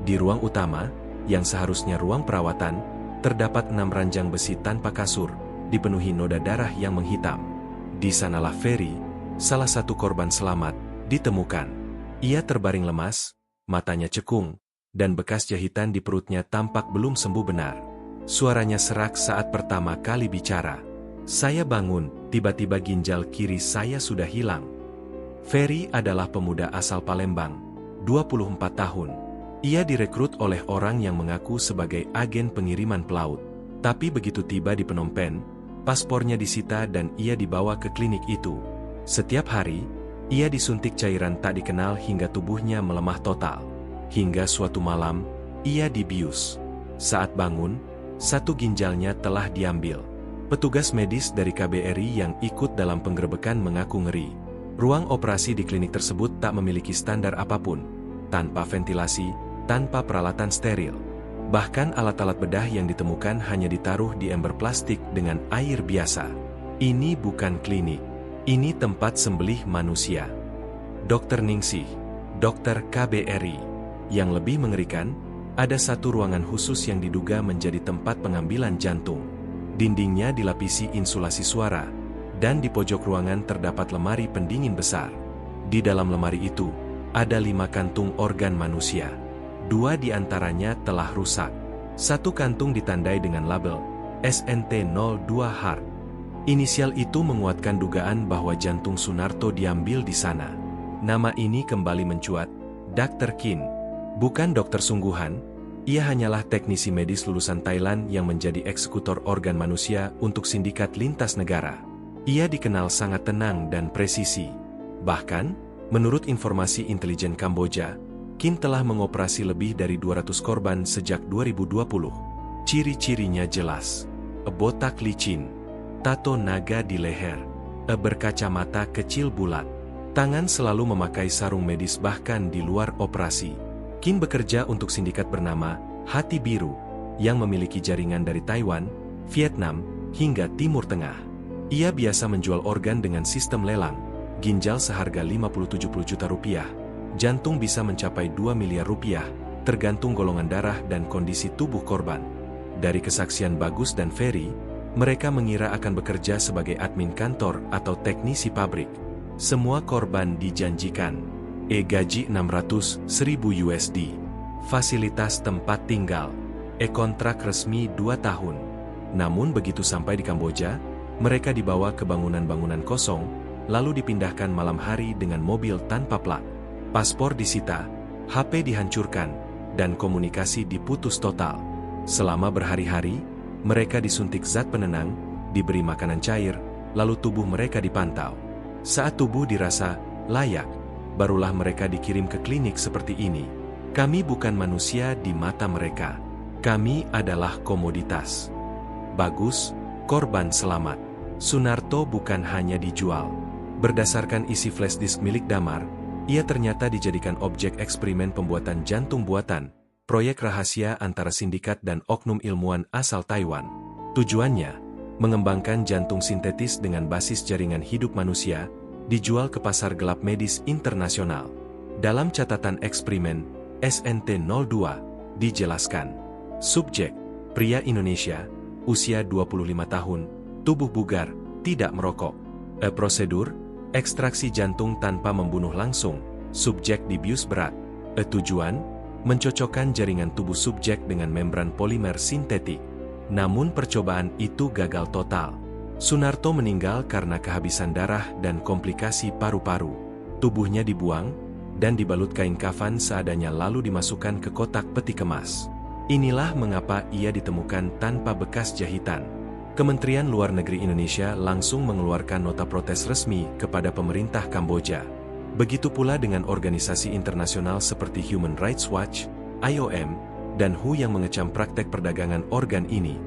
Di ruang utama, yang seharusnya ruang perawatan, terdapat 6 ranjang besi tanpa kasur, dipenuhi noda darah yang menghitam. Di sanalah Ferry, salah satu korban selamat, ditemukan. Ia terbaring lemas, matanya cekung, dan bekas jahitan di perutnya tampak belum sembuh benar. Suaranya serak saat pertama kali bicara. Saya bangun, tiba-tiba ginjal kiri saya sudah hilang. Ferry adalah pemuda asal Palembang, 24 tahun. Ia direkrut oleh orang yang mengaku sebagai agen pengiriman pelaut. Tapi begitu tiba di Phnom Penh, paspornya disita dan ia dibawa ke klinik itu. Setiap hari, ia disuntik cairan tak dikenal hingga tubuhnya melemah total. Hingga suatu malam, ia dibius. Saat bangun, satu ginjalnya telah diambil. Petugas medis dari KBRI yang ikut dalam penggerebekan mengaku ngeri. Ruang operasi di klinik tersebut tak memiliki standar apapun, tanpa ventilasi, tanpa peralatan steril. Bahkan alat-alat bedah yang ditemukan hanya ditaruh di ember plastik dengan air biasa. Ini bukan klinik. Ini tempat sembelih manusia. Dr. Ningsih, dokter KBRI. Yang lebih mengerikan, ada satu ruangan khusus yang diduga menjadi tempat pengambilan jantung. Dindingnya dilapisi insulasi suara, dan di pojok ruangan terdapat lemari pendingin besar. Di dalam lemari itu, ada 5 kantung organ manusia. 2 di antaranya telah rusak. 1 kantung ditandai dengan label SNT02 Heart. Inisial itu menguatkan dugaan bahwa jantung Sunarto diambil di sana. Nama ini kembali mencuat, Dr. Kin. Bukan dokter sungguhan, ia hanyalah teknisi medis lulusan Thailand yang menjadi eksekutor organ manusia untuk sindikat lintas negara. Ia dikenal sangat tenang dan presisi. Bahkan, menurut informasi intelijen Kamboja, Kin telah mengoperasi lebih dari 200 korban sejak 2020. Ciri-cirinya jelas. Botak licin, tato naga di leher, berkacamata kecil bulat. Tangan selalu memakai sarung medis bahkan di luar operasi. Kin bekerja untuk sindikat bernama Hati Biru, yang memiliki jaringan dari Taiwan, Vietnam, hingga Timur Tengah. Ia biasa menjual organ dengan sistem lelang, ginjal seharga 50-70 juta rupiah, jantung bisa mencapai 2 miliar rupiah, tergantung golongan darah dan kondisi tubuh korban. Dari kesaksian Bagus dan Ferry, mereka mengira akan bekerja sebagai admin kantor atau teknisi pabrik. Semua korban dijanjikan gaji 600.000 USD, fasilitas tempat tinggal, kontrak resmi 2 tahun. Namun begitu sampai di Kamboja, mereka dibawa ke bangunan-bangunan kosong, lalu dipindahkan malam hari dengan mobil tanpa plat. Paspor disita, HP dihancurkan, dan komunikasi diputus total. Selama berhari-hari, mereka disuntik zat penenang, diberi makanan cair, lalu tubuh mereka dipantau. Saat tubuh dirasa layak, barulah mereka dikirim ke klinik seperti ini. Kami bukan manusia di mata mereka. Kami adalah komoditas. Bagus, korban selamat. Sunarto bukan hanya dijual. Berdasarkan isi flash disk milik Damar, ia ternyata dijadikan objek eksperimen pembuatan jantung buatan, proyek rahasia antara sindikat dan oknum ilmuwan asal Taiwan. Tujuannya, mengembangkan jantung sintetis dengan basis jaringan hidup manusia, dijual ke pasar gelap medis internasional. Dalam catatan eksperimen, SNT02, dijelaskan. Subjek, pria Indonesia, usia 25 tahun, tubuh bugar, tidak merokok. Prosedur, ekstraksi jantung tanpa membunuh langsung, subjek dibius berat. Tujuan, mencocokkan jaringan tubuh subjek dengan membran polimer sintetik. Namun percobaan itu gagal total. Sunarto meninggal karena kehabisan darah dan komplikasi paru-paru. Tubuhnya dibuang, dan dibalut kain kafan seadanya lalu dimasukkan ke kotak peti kemas. Inilah mengapa ia ditemukan tanpa bekas jahitan. Kementerian Luar Negeri Indonesia langsung mengeluarkan nota protes resmi kepada pemerintah Kamboja. Begitu pula dengan organisasi internasional seperti Human Rights Watch, IOM, dan WHO yang mengecam praktek perdagangan organ ini.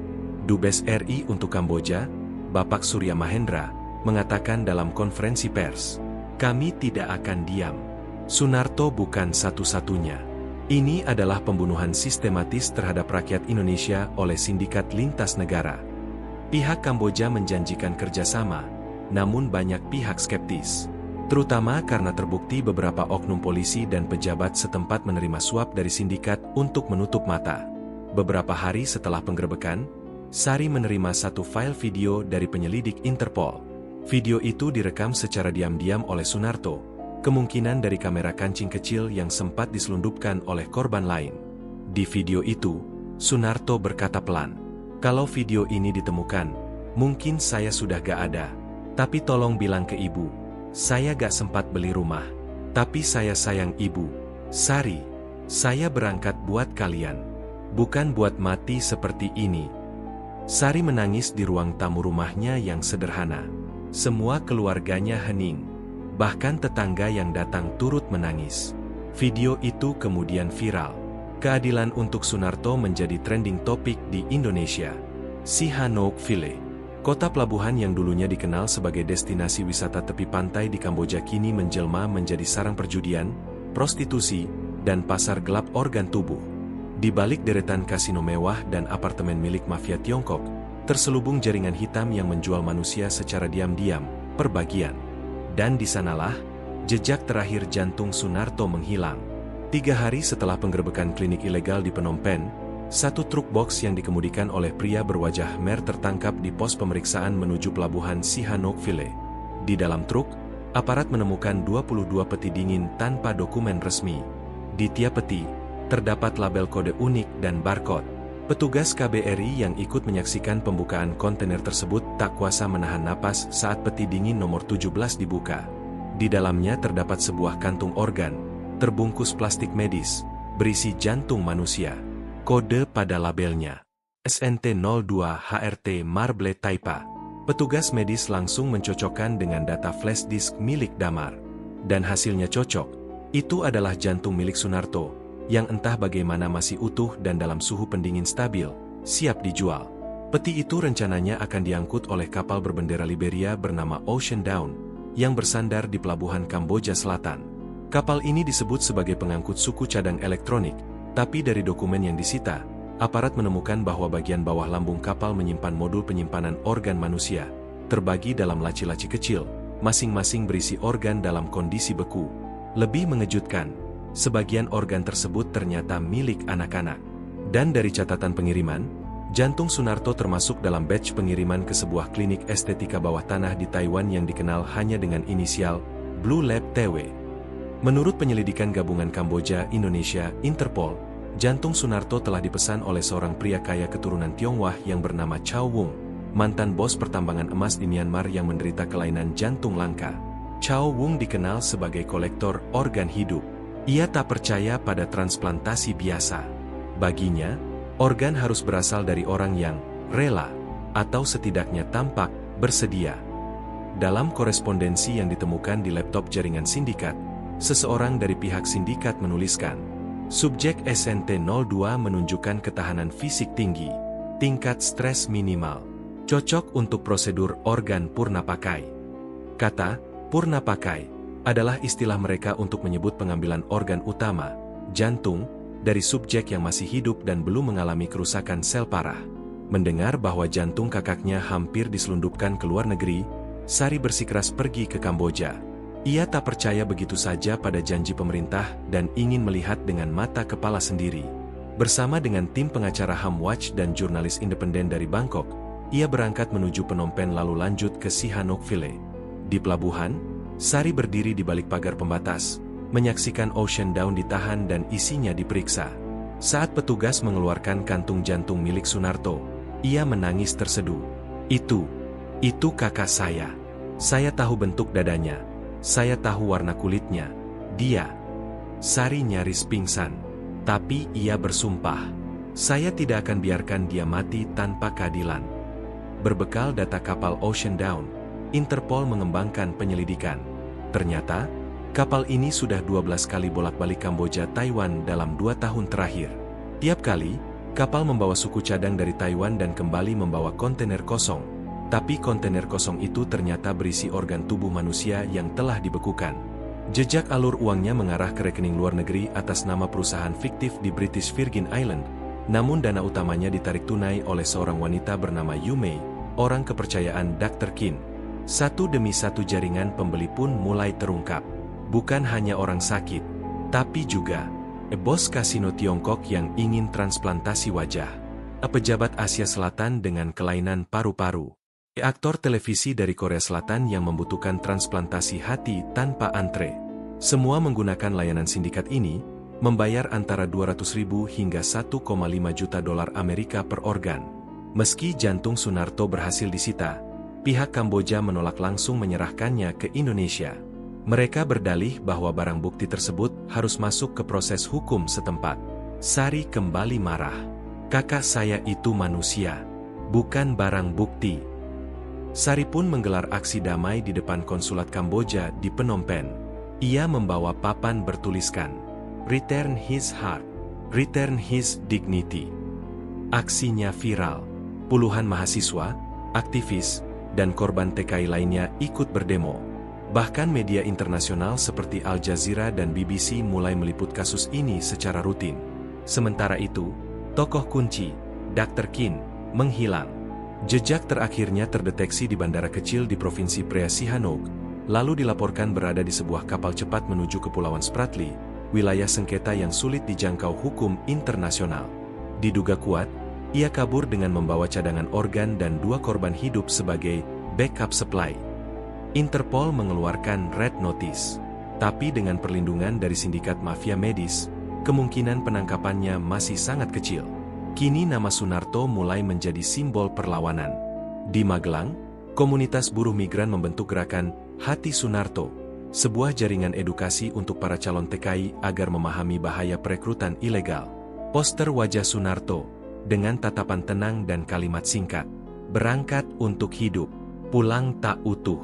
Dubes RI untuk Kamboja, Bapak Surya Mahendra, mengatakan dalam konferensi pers, "Kami tidak akan diam. Sunarto bukan satu-satunya. Ini adalah pembunuhan sistematis terhadap rakyat Indonesia oleh sindikat lintas negara." Pihak Kamboja menjanjikan kerjasama, namun banyak pihak skeptis. Terutama karena terbukti beberapa oknum polisi dan pejabat setempat menerima suap dari sindikat untuk menutup mata. Beberapa hari setelah penggerebekan, Sari menerima satu file video dari penyelidik Interpol. Video itu direkam secara diam-diam oleh Sunarto, kemungkinan dari kamera kancing kecil yang sempat diselundupkan oleh korban lain. Di video itu, Sunarto berkata pelan, "Kalau video ini ditemukan, mungkin saya sudah gak ada. Tapi tolong bilang ke ibu, saya gak sempat beli rumah. Tapi saya sayang ibu. Sari, saya berangkat buat kalian. Bukan buat mati seperti ini." Sari menangis di ruang tamu rumahnya yang sederhana. Semua keluarganya hening. Bahkan tetangga yang datang turut menangis. Video itu kemudian viral. Keadilan untuk Sunarto menjadi trending topik di Indonesia. Sihanouk Village, kota pelabuhan yang dulunya dikenal sebagai destinasi wisata tepi pantai di Kamboja kini menjelma menjadi sarang perjudian, prostitusi, dan pasar gelap organ tubuh. Di balik deretan kasino mewah dan apartemen milik mafia Tiongkok, terselubung jaringan hitam yang menjual manusia secara diam-diam, per bagian. Dan di sanalah, jejak terakhir jantung Sunarto menghilang. 3 hari setelah penggerebekan klinik ilegal di Phnom Penh, satu truk box yang dikemudikan oleh pria berwajah mer tertangkap di pos pemeriksaan menuju pelabuhan Sihanouk Village. Di dalam truk, aparat menemukan 22 peti dingin tanpa dokumen resmi. Di tiap peti, terdapat label kode unik dan barcode. Petugas KBRI yang ikut menyaksikan pembukaan kontainer tersebut tak kuasa menahan napas saat peti dingin nomor 17 dibuka. Di dalamnya terdapat sebuah kantung organ, terbungkus plastik medis, berisi jantung manusia. Kode pada labelnya, SNT02 HRT Marble Taipa. Petugas medis langsung mencocokkan dengan data flash disk milik Damar. Dan hasilnya cocok. Itu adalah jantung milik Sunarto, yang entah bagaimana masih utuh dan dalam suhu pendingin stabil, siap dijual. Peti itu rencananya akan diangkut oleh kapal berbendera Liberia bernama Ocean Dawn, yang bersandar di pelabuhan Kamboja Selatan. Kapal ini disebut sebagai pengangkut suku cadang elektronik, tapi dari dokumen yang disita, aparat menemukan bahwa bagian bawah lambung kapal menyimpan modul penyimpanan organ manusia, terbagi dalam laci-laci kecil, masing-masing berisi organ dalam kondisi beku. Lebih mengejutkan, sebagian organ tersebut ternyata milik anak-anak. Dan dari catatan pengiriman, jantung Sunarto termasuk dalam batch pengiriman ke sebuah klinik estetika bawah tanah di Taiwan yang dikenal hanya dengan inisial Blue Lab TW. Menurut penyelidikan gabungan Kamboja Indonesia Interpol, jantung Sunarto telah dipesan oleh seorang pria kaya keturunan Tionghoa yang bernama Chow Wung, mantan bos pertambangan emas di Myanmar yang menderita kelainan jantung langka. Chow Wung dikenal sebagai kolektor organ hidup. Ia tak percaya pada transplantasi biasa. Baginya, organ harus berasal dari orang yang rela, atau setidaknya tampak bersedia. Dalam korespondensi yang ditemukan di laptop jaringan sindikat, seseorang dari pihak sindikat menuliskan, subjek SNT02 menunjukkan ketahanan fisik tinggi, tingkat stres minimal, cocok untuk prosedur organ purna pakai. Kata purna pakai adalah istilah mereka untuk menyebut pengambilan organ utama, jantung, dari subjek yang masih hidup dan belum mengalami kerusakan sel parah. Mendengar bahwa jantung kakaknya hampir diselundupkan ke luar negeri, Sari bersikeras pergi ke Kamboja. Ia tak percaya begitu saja pada janji pemerintah dan ingin melihat dengan mata kepala sendiri. Bersama dengan tim pengacara HAM Watch dan jurnalis independen dari Bangkok, ia berangkat menuju Phnom Penh lalu lanjut ke Sihanoukville. Di pelabuhan, Sari berdiri di balik pagar pembatas, menyaksikan Ocean Dawn ditahan dan isinya diperiksa. Saat petugas mengeluarkan kantung jantung milik Sunarto, ia menangis terseduh. Itu kakak saya. Saya tahu bentuk dadanya. Saya tahu warna kulitnya. Dia. Sari nyaris pingsan. Tapi ia bersumpah. Saya tidak akan biarkan dia mati tanpa keadilan. Berbekal data kapal Ocean Dawn, Interpol mengembangkan penyelidikan. Ternyata, kapal ini sudah 12 kali bolak-balik Kamboja Taiwan dalam 2 tahun terakhir. Tiap kali, kapal membawa suku cadang dari Taiwan dan kembali membawa kontainer kosong. Tapi kontainer kosong itu ternyata berisi organ tubuh manusia yang telah dibekukan. Jejak alur uangnya mengarah ke rekening luar negeri atas nama perusahaan fiktif di British Virgin Island, namun dana utamanya ditarik tunai oleh seorang wanita bernama Yu Mei, orang kepercayaan Dr. Qin. Satu demi satu jaringan pembeli pun mulai terungkap. Bukan hanya orang sakit, tapi juga bos kasino Tiongkok yang ingin transplantasi wajah, pejabat Asia Selatan dengan kelainan paru-paru, aktor televisi dari Korea Selatan yang membutuhkan transplantasi hati tanpa antre. Semua menggunakan layanan sindikat ini, membayar antara 200.000 hingga 1,5 juta dolar Amerika per organ. Meski jantung Sunarto berhasil disita, pihak Kamboja menolak langsung menyerahkannya ke Indonesia. Mereka berdalih bahwa barang bukti tersebut harus masuk ke proses hukum setempat. Sari kembali marah. Kakak saya itu manusia, bukan barang bukti. Sari pun menggelar aksi damai di depan konsulat Kamboja di Phnom Penh. Ia membawa papan bertuliskan, "Return his heart, return his dignity." Aksinya viral. Puluhan mahasiswa, aktivis, dan korban TKI lainnya ikut berdemo. Bahkan media internasional seperti Al Jazeera dan BBC mulai meliput kasus ini secara rutin. Sementara itu, tokoh kunci, Dr. Qin, menghilang. Jejak terakhirnya terdeteksi di bandara kecil di Provinsi Prea Sihanouk, lalu dilaporkan berada di sebuah kapal cepat menuju Kepulauan Spratly, wilayah sengketa yang sulit dijangkau hukum internasional. Diduga kuat, ia kabur dengan membawa cadangan organ dan 2 korban hidup sebagai backup supply. Interpol mengeluarkan Red Notice, tapi dengan perlindungan dari sindikat mafia medis, kemungkinan penangkapannya masih sangat kecil. Kini nama Sunarto mulai menjadi simbol perlawanan. Di Magelang, komunitas buruh migran membentuk gerakan Hati Sunarto, sebuah jaringan edukasi untuk para calon TKI agar memahami bahaya perekrutan ilegal. Poster wajah Sunarto, dengan tatapan tenang dan kalimat singkat, "Berangkat untuk hidup, pulang tak utuh,"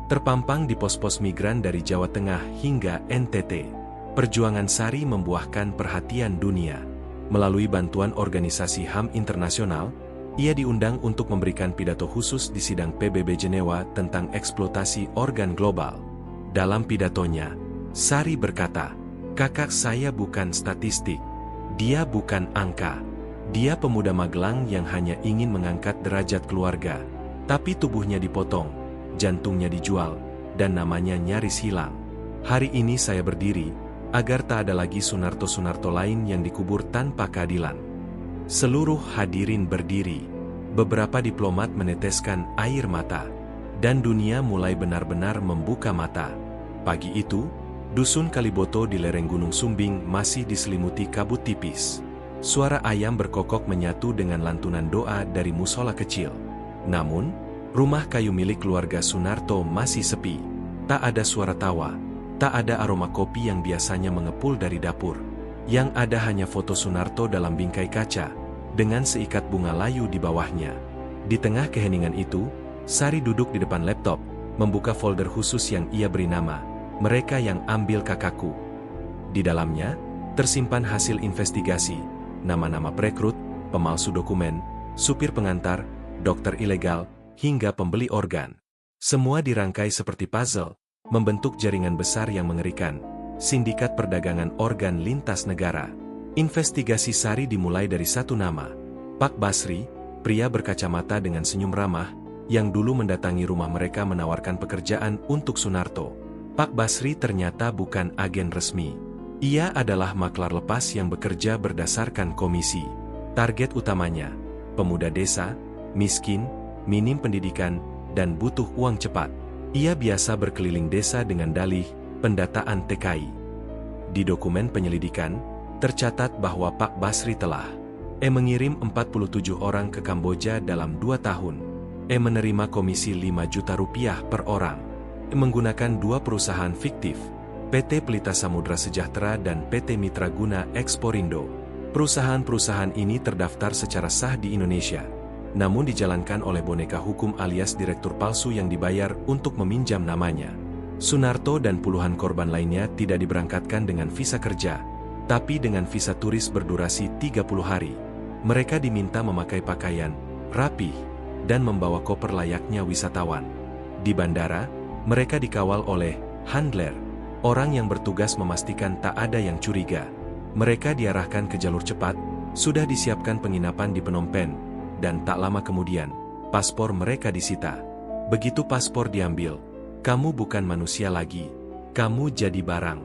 terpampang di pos-pos migran dari Jawa Tengah hingga NTT. Perjuangan Sari membuahkan perhatian dunia. Melalui bantuan organisasi HAM internasional, ia diundang untuk memberikan pidato khusus di sidang PBB Jenewa tentang eksploitasi organ global. Dalam pidatonya, Sari berkata, "Kakak saya bukan statistik. Dia bukan angka. Dia pemuda Magelang yang hanya ingin mengangkat derajat keluarga. Tapi tubuhnya dipotong, jantungnya dijual, dan namanya nyaris hilang. Hari ini saya berdiri, agar tak ada lagi Sunarto-Sunarto lain yang dikubur tanpa keadilan." Seluruh hadirin berdiri. Beberapa diplomat meneteskan air mata. Dan dunia mulai benar-benar membuka mata. Pagi itu, Dusun Kaliboto di lereng Gunung Sumbing masih diselimuti kabut tipis. Suara ayam berkokok menyatu dengan lantunan doa dari musola kecil. Namun, rumah kayu milik keluarga Sunarto masih sepi. Tak ada suara tawa, tak ada aroma kopi yang biasanya mengepul dari dapur. Yang ada hanya foto Sunarto dalam bingkai kaca, dengan seikat bunga layu di bawahnya. Di tengah keheningan itu, Sari duduk di depan laptop, membuka folder khusus yang ia beri nama, "Mereka yang Ambil Kakakku." Di dalamnya, tersimpan hasil investigasi, nama-nama perekrut, pemalsu dokumen, supir pengantar, dokter ilegal, hingga pembeli organ. Semua dirangkai seperti puzzle, membentuk jaringan besar yang mengerikan, sindikat perdagangan organ lintas negara. Investigasi Sari dimulai dari satu nama, Pak Basri, pria berkacamata dengan senyum ramah, yang dulu mendatangi rumah mereka menawarkan pekerjaan untuk Sunarto. Pak Basri ternyata bukan agen resmi. Ia adalah maklar lepas yang bekerja berdasarkan komisi. Target utamanya, pemuda desa, miskin, minim pendidikan, dan butuh uang cepat. Ia biasa berkeliling desa dengan dalih pendataan TKI. Di dokumen penyelidikan, tercatat bahwa Pak Basri telah mengirim 47 orang ke Kamboja dalam 2 tahun. Menerima komisi 5 juta rupiah per orang. Menggunakan 2 perusahaan fiktif, PT Pelita Samudra Sejahtera dan PT Mitra Guna Eksporindo. Perusahaan-perusahaan ini terdaftar secara sah di Indonesia, namun dijalankan oleh boneka hukum alias direktur palsu yang dibayar untuk meminjam namanya. Sunarto dan puluhan korban lainnya tidak diberangkatkan dengan visa kerja, tapi dengan visa turis berdurasi 30 hari. Mereka diminta memakai pakaian rapi dan membawa koper layaknya wisatawan. Di bandara, mereka dikawal oleh handler, orang yang bertugas memastikan tak ada yang curiga. Mereka diarahkan ke jalur cepat, sudah disiapkan penginapan di Phnom Penh, dan tak lama kemudian, paspor mereka disita. Begitu paspor diambil, kamu bukan manusia lagi, kamu jadi barang.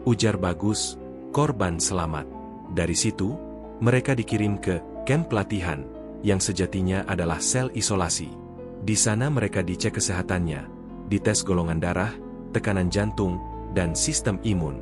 Ujar Bagus, korban selamat. Dari situ, mereka dikirim ke kamp pelatihan, yang sejatinya adalah sel isolasi. Di sana mereka dicek kesehatannya, dites golongan darah, tekanan jantung, dan sistem imun.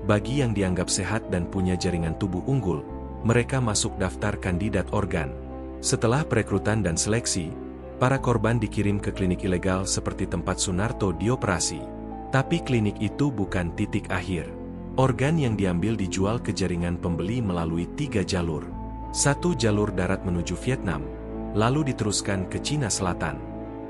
Bagi yang dianggap sehat dan punya jaringan tubuh unggul, mereka masuk daftar kandidat organ. Setelah perekrutan dan seleksi, para korban dikirim ke klinik ilegal seperti tempat Sunarto dioperasi. Tapi klinik itu bukan titik akhir. Organ yang diambil dijual ke jaringan pembeli melalui 3 jalur. 1 jalur darat menuju Vietnam, lalu diteruskan ke Cina Selatan.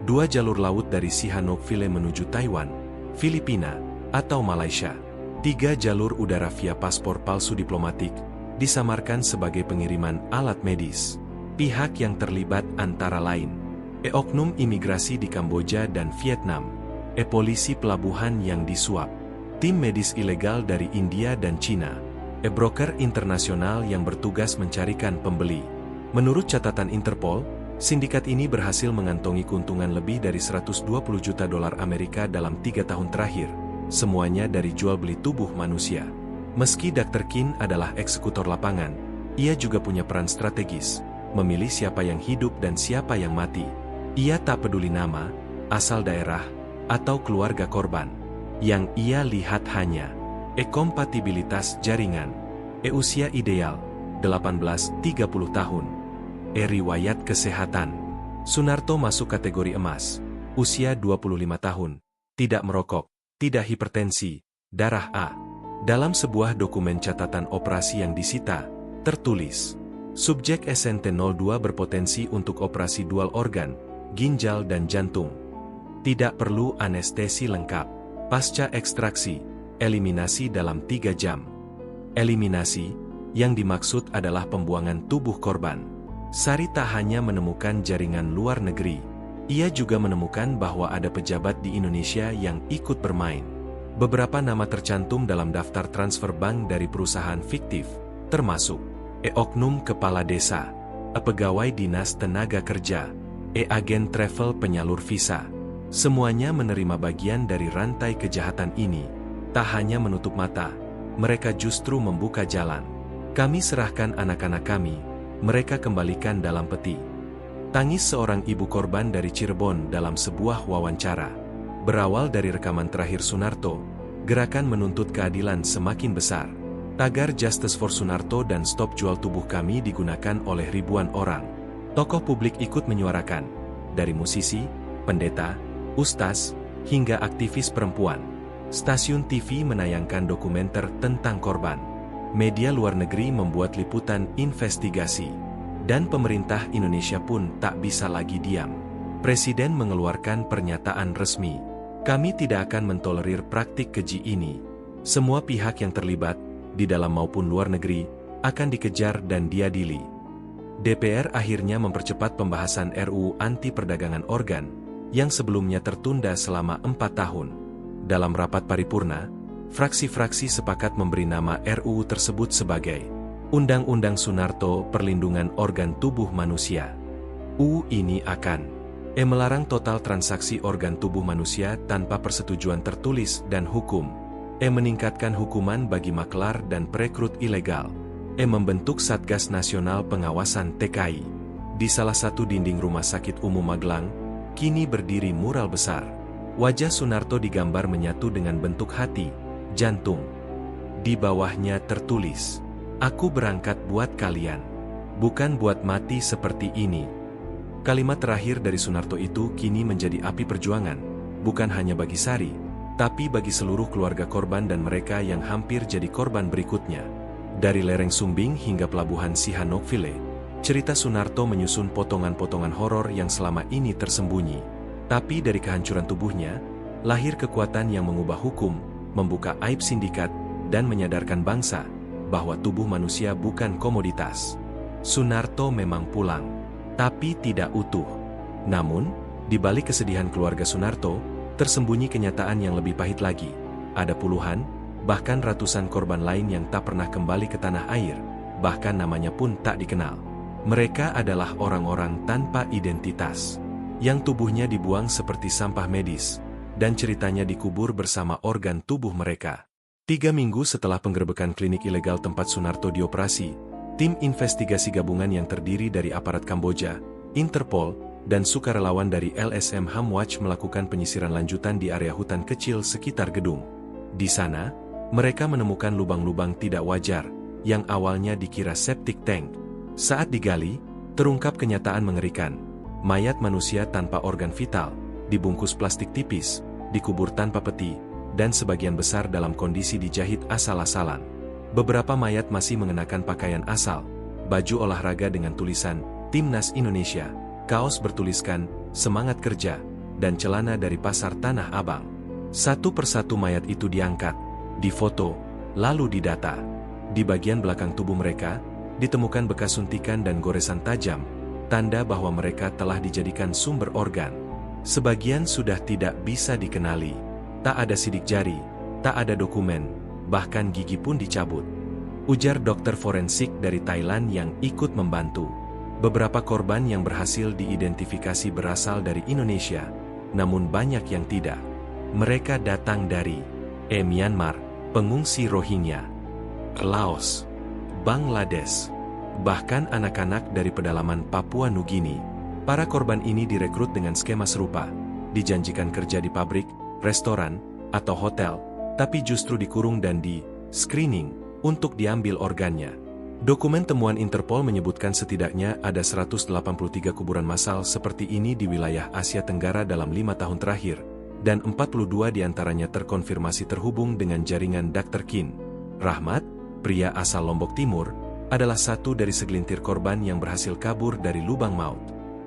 2 jalur laut dari Sihanoukville menuju Taiwan, Filipina, atau Malaysia. 3 jalur udara via paspor palsu diplomatik, disamarkan sebagai pengiriman alat medis. Pihak yang terlibat antara lain oknum imigrasi di Kamboja dan Vietnam, polisi pelabuhan yang disuap, tim medis ilegal dari India dan Cina, broker internasional yang bertugas mencarikan pembeli. Menurut catatan Interpol, sindikat ini berhasil mengantongi keuntungan lebih dari 120 juta dolar Amerika dalam 3 tahun terakhir, semuanya dari jual beli tubuh manusia. Meski Dr. Kin adalah eksekutor lapangan, ia juga punya peran strategis, memilih siapa yang hidup dan siapa yang mati. Ia tak peduli nama, asal daerah, atau keluarga korban. Yang ia lihat hanya kompatibilitas jaringan, usia ideal, 18-30 tahun, riwayat kesehatan. Sunarto masuk kategori emas, usia 25 tahun, tidak merokok, tidak hipertensi, darah A. Dalam sebuah dokumen catatan operasi yang disita, tertulis, subjek SNT-02 berpotensi untuk operasi dual organ, ginjal dan jantung. Tidak perlu anestesi lengkap. Pasca ekstraksi, eliminasi dalam 3 jam. Eliminasi, yang dimaksud adalah pembuangan tubuh korban. Sari tak hanya menemukan jaringan luar negeri, ia juga menemukan bahwa ada pejabat di Indonesia yang ikut bermain. Beberapa nama tercantum dalam daftar transfer bank dari perusahaan fiktif, termasuk oknum kepala desa, pegawai dinas tenaga kerja, agen travel penyalur visa. Semuanya menerima bagian dari rantai kejahatan ini. Tak hanya menutup mata, mereka justru membuka jalan. Kami serahkan anak-anak kami, mereka kembalikan dalam peti. Tangis seorang ibu korban dari Cirebon dalam sebuah wawancara. Berawal dari rekaman terakhir Sunarto, gerakan menuntut keadilan semakin besar. Tagar Justice for Sunarto dan Stop Jual Tubuh Kami digunakan oleh ribuan orang. Tokoh publik ikut menyuarakan, dari musisi, pendeta, ustaz, hingga aktivis perempuan. Stasiun TV menayangkan dokumenter tentang korban. Media luar negeri membuat liputan investigasi. Dan pemerintah Indonesia pun tak bisa lagi diam. Presiden mengeluarkan pernyataan resmi. Kami tidak akan mentolerir praktik keji ini. Semua pihak yang terlibat, di dalam maupun luar negeri, akan dikejar dan diadili. DPR akhirnya mempercepat pembahasan RUU anti perdagangan organ, yang sebelumnya tertunda selama 4 tahun. Dalam rapat paripurna, fraksi-fraksi sepakat memberi nama RUU tersebut sebagai Undang-Undang Sunarto Perlindungan Organ Tubuh Manusia. UU ini akan melarang total transaksi organ tubuh manusia tanpa persetujuan tertulis dan hukum, meningkatkan hukuman bagi maklar dan perekrut ilegal, membentuk Satgas Nasional Pengawasan TKI, Di salah satu dinding Rumah Sakit Umum Magelang, kini berdiri mural besar. Wajah Sunarto digambar menyatu dengan bentuk hati, jantung. Di bawahnya tertulis, "Aku berangkat buat kalian, bukan buat mati seperti ini." Kalimat terakhir dari Sunarto itu kini menjadi api perjuangan, bukan hanya bagi Sari, tapi bagi seluruh keluarga korban dan mereka yang hampir jadi korban berikutnya. Dari lereng Sumbing hingga pelabuhan Sihanoukville, cerita Sunarto menyusun potongan-potongan horor yang selama ini tersembunyi. Tapi dari kehancuran tubuhnya, lahir kekuatan yang mengubah hukum, membuka aib sindikat, dan menyadarkan bangsa bahwa tubuh manusia bukan komoditas. Sunarto memang pulang, tapi tidak utuh. Namun, di balik kesedihan keluarga Sunarto, tersembunyi kenyataan yang lebih pahit lagi. Ada puluhan, bahkan ratusan korban lain yang tak pernah kembali ke tanah air, bahkan namanya pun tak dikenal. Mereka adalah orang-orang tanpa identitas, yang tubuhnya dibuang seperti sampah medis, dan ceritanya dikubur bersama organ tubuh mereka. 3 minggu setelah penggerebekan klinik ilegal tempat Sunarto dioperasi, tim investigasi gabungan yang terdiri dari aparat Kamboja, Interpol, dan sukarelawan dari LSM Hamwatch melakukan penyisiran lanjutan di area hutan kecil sekitar gedung. Di sana, mereka menemukan lubang-lubang tidak wajar, yang awalnya dikira septic tank. Saat digali, terungkap kenyataan mengerikan. Mayat manusia tanpa organ vital, dibungkus plastik tipis, dikubur tanpa peti, dan sebagian besar dalam kondisi dijahit asal-asalan. Beberapa mayat masih mengenakan pakaian asal, baju olahraga dengan tulisan Timnas Indonesia, kaos bertuliskan "Semangat Kerja", dan celana dari Pasar Tanah Abang. Satu persatu mayat itu diangkat, difoto, lalu didata. Di bagian belakang tubuh mereka, ditemukan bekas suntikan dan goresan tajam, tanda bahwa mereka telah dijadikan sumber organ. Sebagian sudah tidak bisa dikenali. Tak ada sidik jari, tak ada dokumen, bahkan gigi pun dicabut. Ujar dokter forensik dari Thailand yang ikut membantu. Beberapa korban yang berhasil diidentifikasi berasal dari Indonesia, namun banyak yang tidak. Mereka datang dari Myanmar, pengungsi Rohingya, Laos, Bangladesh, bahkan anak-anak dari pedalaman Papua Nugini. Para korban ini direkrut dengan skema serupa, dijanjikan kerja di pabrik, restoran, atau hotel, tapi justru dikurung dan di-screening untuk diambil organnya. Dokumen temuan Interpol menyebutkan setidaknya ada 183 kuburan massal seperti ini di wilayah Asia Tenggara dalam 5 tahun terakhir, dan 42 diantaranya terkonfirmasi terhubung dengan jaringan Dr. Kin. Rahmat, pria asal Lombok Timur, adalah satu dari segelintir korban yang berhasil kabur dari lubang maut.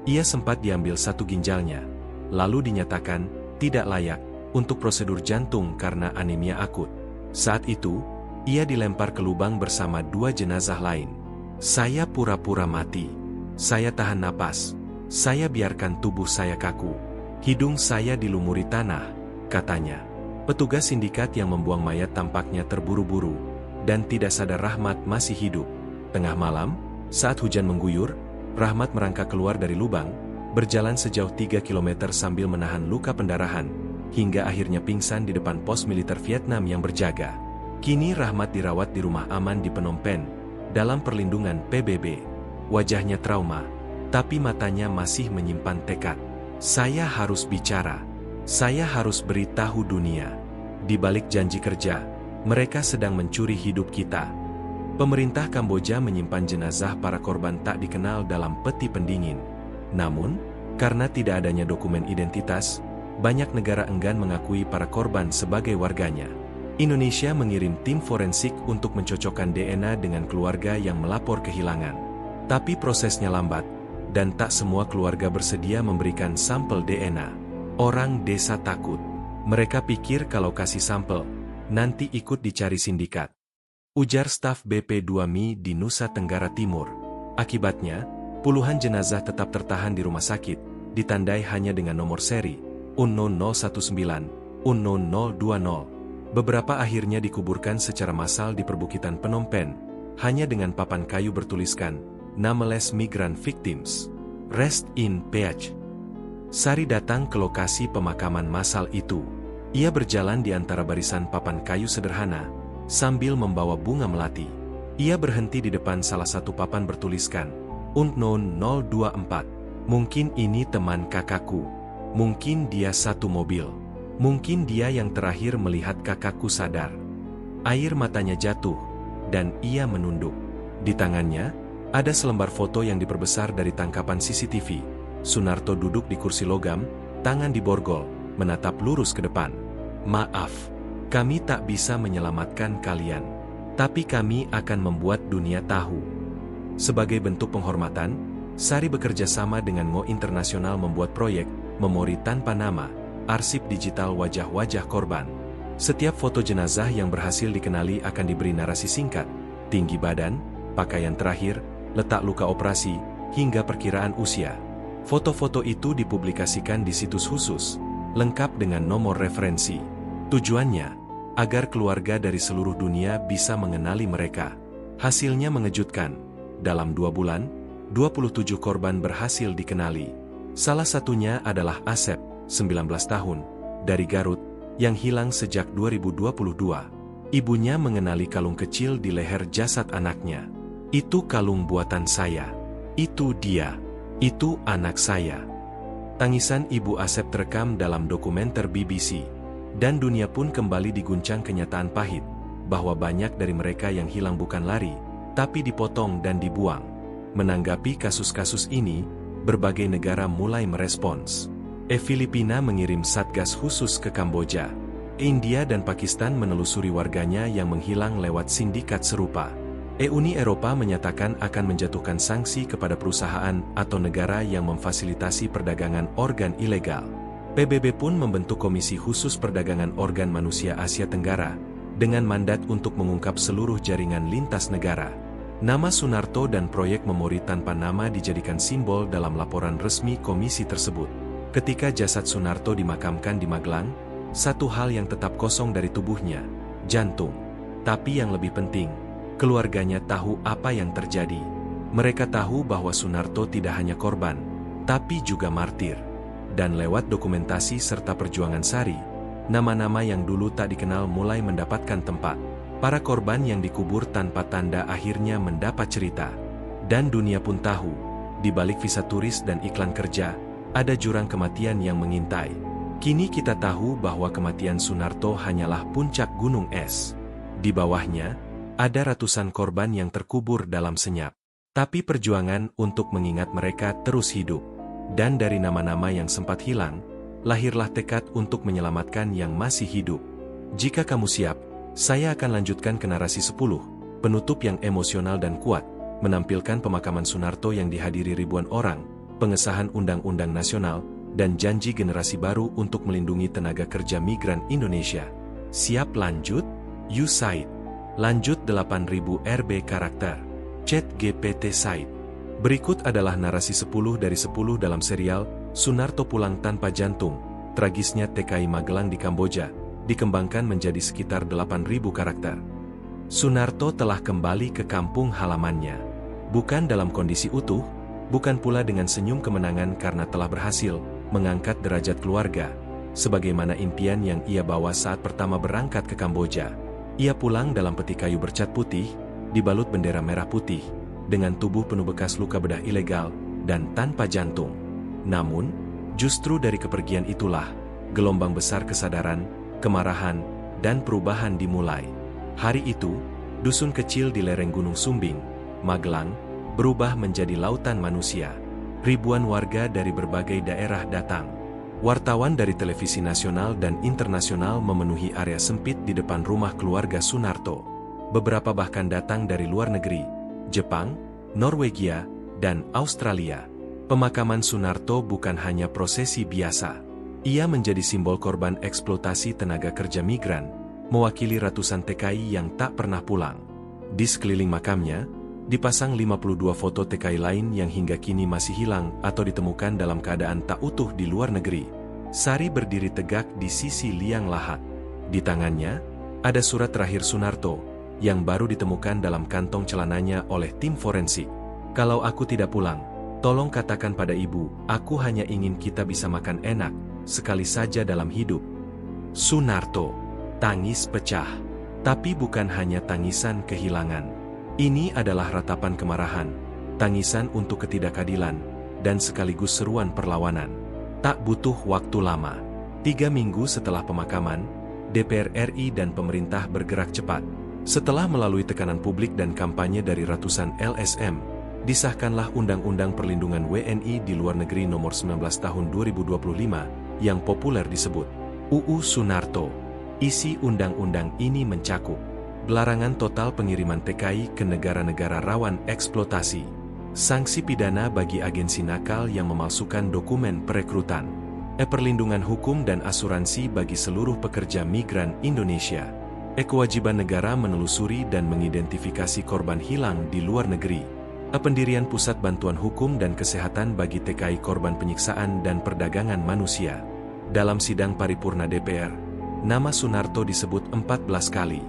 Ia sempat diambil satu ginjalnya, lalu dinyatakan tidak layak untuk prosedur jantung karena anemia akut. Saat itu, ia dilempar ke lubang bersama 2 jenazah lain. "Saya pura-pura mati. Saya tahan napas. Saya biarkan tubuh saya kaku. Hidung saya dilumuri tanah," katanya. Petugas sindikat yang membuang mayat tampaknya terburu-buru, dan tidak sadar Rahmat masih hidup. Tengah malam, saat hujan mengguyur, Rahmat merangkak keluar dari lubang, berjalan sejauh 3 km sambil menahan luka pendarahan, hingga akhirnya pingsan di depan pos militer Vietnam yang berjaga. Kini Rahmat dirawat di rumah aman di Phnom Penh, dalam perlindungan PBB. Wajahnya trauma, tapi matanya masih menyimpan tekad. "Saya harus bicara. Saya harus beritahu dunia. Di balik janji kerja, mereka sedang mencuri hidup kita." Pemerintah Kamboja menyimpan jenazah para korban tak dikenal dalam peti pendingin. Namun, karena tidak adanya dokumen identitas, banyak negara enggan mengakui para korban sebagai warganya. Indonesia mengirim tim forensik untuk mencocokkan DNA dengan keluarga yang melapor kehilangan. Tapi prosesnya lambat, dan tak semua keluarga bersedia memberikan sampel DNA. Orang desa takut. Mereka pikir kalau kasih sampel, nanti ikut dicari sindikat. Ujar staf BP2MI di Nusa Tenggara Timur. Akibatnya, puluhan jenazah tetap tertahan di rumah sakit, ditandai hanya dengan nomor seri, unknown 019, unknown 020. Beberapa akhirnya dikuburkan secara massal di perbukitan Phnom Penh, hanya dengan papan kayu bertuliskan, "Nameless Migrant Victims. Rest in peace." Sari datang ke lokasi pemakaman massal itu. Ia berjalan di antara barisan papan kayu sederhana, sambil membawa bunga melati. Ia berhenti di depan salah satu papan bertuliskan, Unknown 024. Mungkin ini teman kakakku. Mungkin dia satu mobil. Mungkin dia yang terakhir melihat kakakku sadar. Air matanya jatuh, dan ia menunduk. Di tangannya, ada selembar foto yang diperbesar dari tangkapan CCTV. Sunarto duduk di kursi logam, tangan diborgol, menatap lurus ke depan. Maaf, kami tak bisa menyelamatkan kalian. Tapi kami akan membuat dunia tahu. Sebagai bentuk penghormatan, Sari bekerja sama dengan Ngo Internasional membuat proyek Memori Tanpa Nama, arsip digital wajah-wajah korban. Setiap foto jenazah yang berhasil dikenali akan diberi narasi singkat, tinggi badan, pakaian terakhir, letak luka operasi, hingga perkiraan usia. Foto-foto itu dipublikasikan di situs khusus, lengkap dengan nomor referensi. Tujuannya, agar keluarga dari seluruh dunia bisa mengenali mereka. Hasilnya mengejutkan. Dalam 2 bulan, 27 korban berhasil dikenali. Salah satunya adalah Asep, 19 tahun, dari Garut, yang hilang sejak 2022. Ibunya mengenali kalung kecil di leher jasad anaknya. Itu kalung buatan saya. Itu dia. Itu anak saya. Tangisan ibu Asep terekam dalam dokumenter BBC. Dan dunia pun kembali diguncang kenyataan pahit, bahwa banyak dari mereka yang hilang bukan lari, tapi dipotong dan dibuang. Menanggapi kasus-kasus ini, berbagai negara mulai merespons. Filipina mengirim satgas khusus ke Kamboja. India dan Pakistan menelusuri warganya yang menghilang lewat sindikat serupa. Uni Eropa menyatakan akan menjatuhkan sanksi kepada perusahaan atau negara yang memfasilitasi perdagangan organ ilegal. PBB pun membentuk Komisi Khusus Perdagangan Organ Manusia Asia Tenggara, dengan mandat untuk mengungkap seluruh jaringan lintas negara. Nama Sunarto dan proyek Memori Tanpa Nama dijadikan simbol dalam laporan resmi komisi tersebut. Ketika jasad Sunarto dimakamkan di Magelang, satu hal yang tetap kosong dari tubuhnya, jantung. Tapi yang lebih penting, keluarganya tahu apa yang terjadi. Mereka tahu bahwa Sunarto tidak hanya korban, tapi juga martir. Dan lewat dokumentasi serta perjuangan Sari, nama-nama yang dulu tak dikenal mulai mendapatkan tempat. Para korban yang dikubur tanpa tanda akhirnya mendapat cerita. Dan dunia pun tahu, di balik visa turis dan iklan kerja, ada jurang kematian yang mengintai. Kini kita tahu bahwa kematian Sunarto hanyalah puncak gunung es. Di bawahnya, ada ratusan korban yang terkubur dalam senyap. Tapi perjuangan untuk mengingat mereka terus hidup. Dan dari nama-nama yang sempat hilang, lahirlah tekad untuk menyelamatkan yang masih hidup. Jika kamu siap, saya akan lanjutkan ke narasi 10, penutup yang emosional dan kuat, menampilkan pemakaman Sunarto yang dihadiri ribuan orang, pengesahan undang-undang nasional, dan janji generasi baru untuk melindungi tenaga kerja migran Indonesia. Siap lanjut? USAID. Lanjut 8000 RB karakter. Chat GPT Site. Berikut adalah narasi 10 dari 10 dalam serial Sunarto Pulang Tanpa Jantung. Tragisnya TKI Magelang di Kamboja, dikembangkan menjadi sekitar 8000 karakter. Sunarto telah kembali ke kampung halamannya. Bukan dalam kondisi utuh, bukan pula dengan senyum kemenangan karena telah berhasil mengangkat derajat keluarga, sebagaimana impian yang ia bawa saat pertama berangkat ke Kamboja. Ia pulang dalam peti kayu bercat putih, dibalut bendera merah putih, dengan tubuh penuh bekas luka bedah ilegal, dan tanpa jantung. Namun, justru dari kepergian itulah, gelombang besar kesadaran, kemarahan, dan perubahan dimulai. Hari itu, dusun kecil di lereng Gunung Sumbing, Magelang, berubah menjadi lautan manusia. Ribuan warga dari berbagai daerah datang. Wartawan dari televisi nasional dan internasional memenuhi area sempit di depan rumah keluarga Sunarto. Beberapa bahkan datang dari luar negeri, Jepang, Norwegia, dan Australia. Pemakaman Sunarto bukan hanya prosesi biasa. Ia menjadi simbol korban eksploitasi tenaga kerja migran, mewakili ratusan TKI yang tak pernah pulang. Di sekeliling makamnya, dipasang 52 foto TKI lain yang hingga kini masih hilang atau ditemukan dalam keadaan tak utuh di luar negeri. Sari berdiri tegak di sisi liang lahat. Di tangannya, ada surat terakhir Sunarto, yang baru ditemukan dalam kantong celananya oleh tim forensik. Kalau aku tidak pulang, tolong katakan pada ibu, aku hanya ingin kita bisa makan enak, sekali saja dalam hidup. Sunarto, tangis pecah. Tapi bukan hanya tangisan kehilangan. Ini adalah ratapan kemarahan, tangisan untuk ketidakadilan, dan sekaligus seruan perlawanan. Tak butuh waktu lama. 3 minggu setelah pemakaman, DPR RI dan pemerintah bergerak cepat. Setelah melalui tekanan publik dan kampanye dari ratusan LSM, disahkanlah Undang-Undang Perlindungan WNI di Luar Negeri Nomor 19 Tahun 2025, yang populer disebut UU Sunarto. Isi undang-undang ini mencakup larangan total pengiriman TKI ke negara-negara rawan eksploitasi, sanksi pidana bagi agensi nakal yang memalsukan dokumen perekrutan, perlindungan hukum dan asuransi bagi seluruh pekerja migran Indonesia, kewajiban negara menelusuri dan mengidentifikasi korban hilang di luar negeri, pendirian pusat bantuan hukum dan kesehatan bagi TKI korban penyiksaan dan perdagangan manusia. Dalam sidang paripurna DPR, nama Sunarto disebut 14 kali.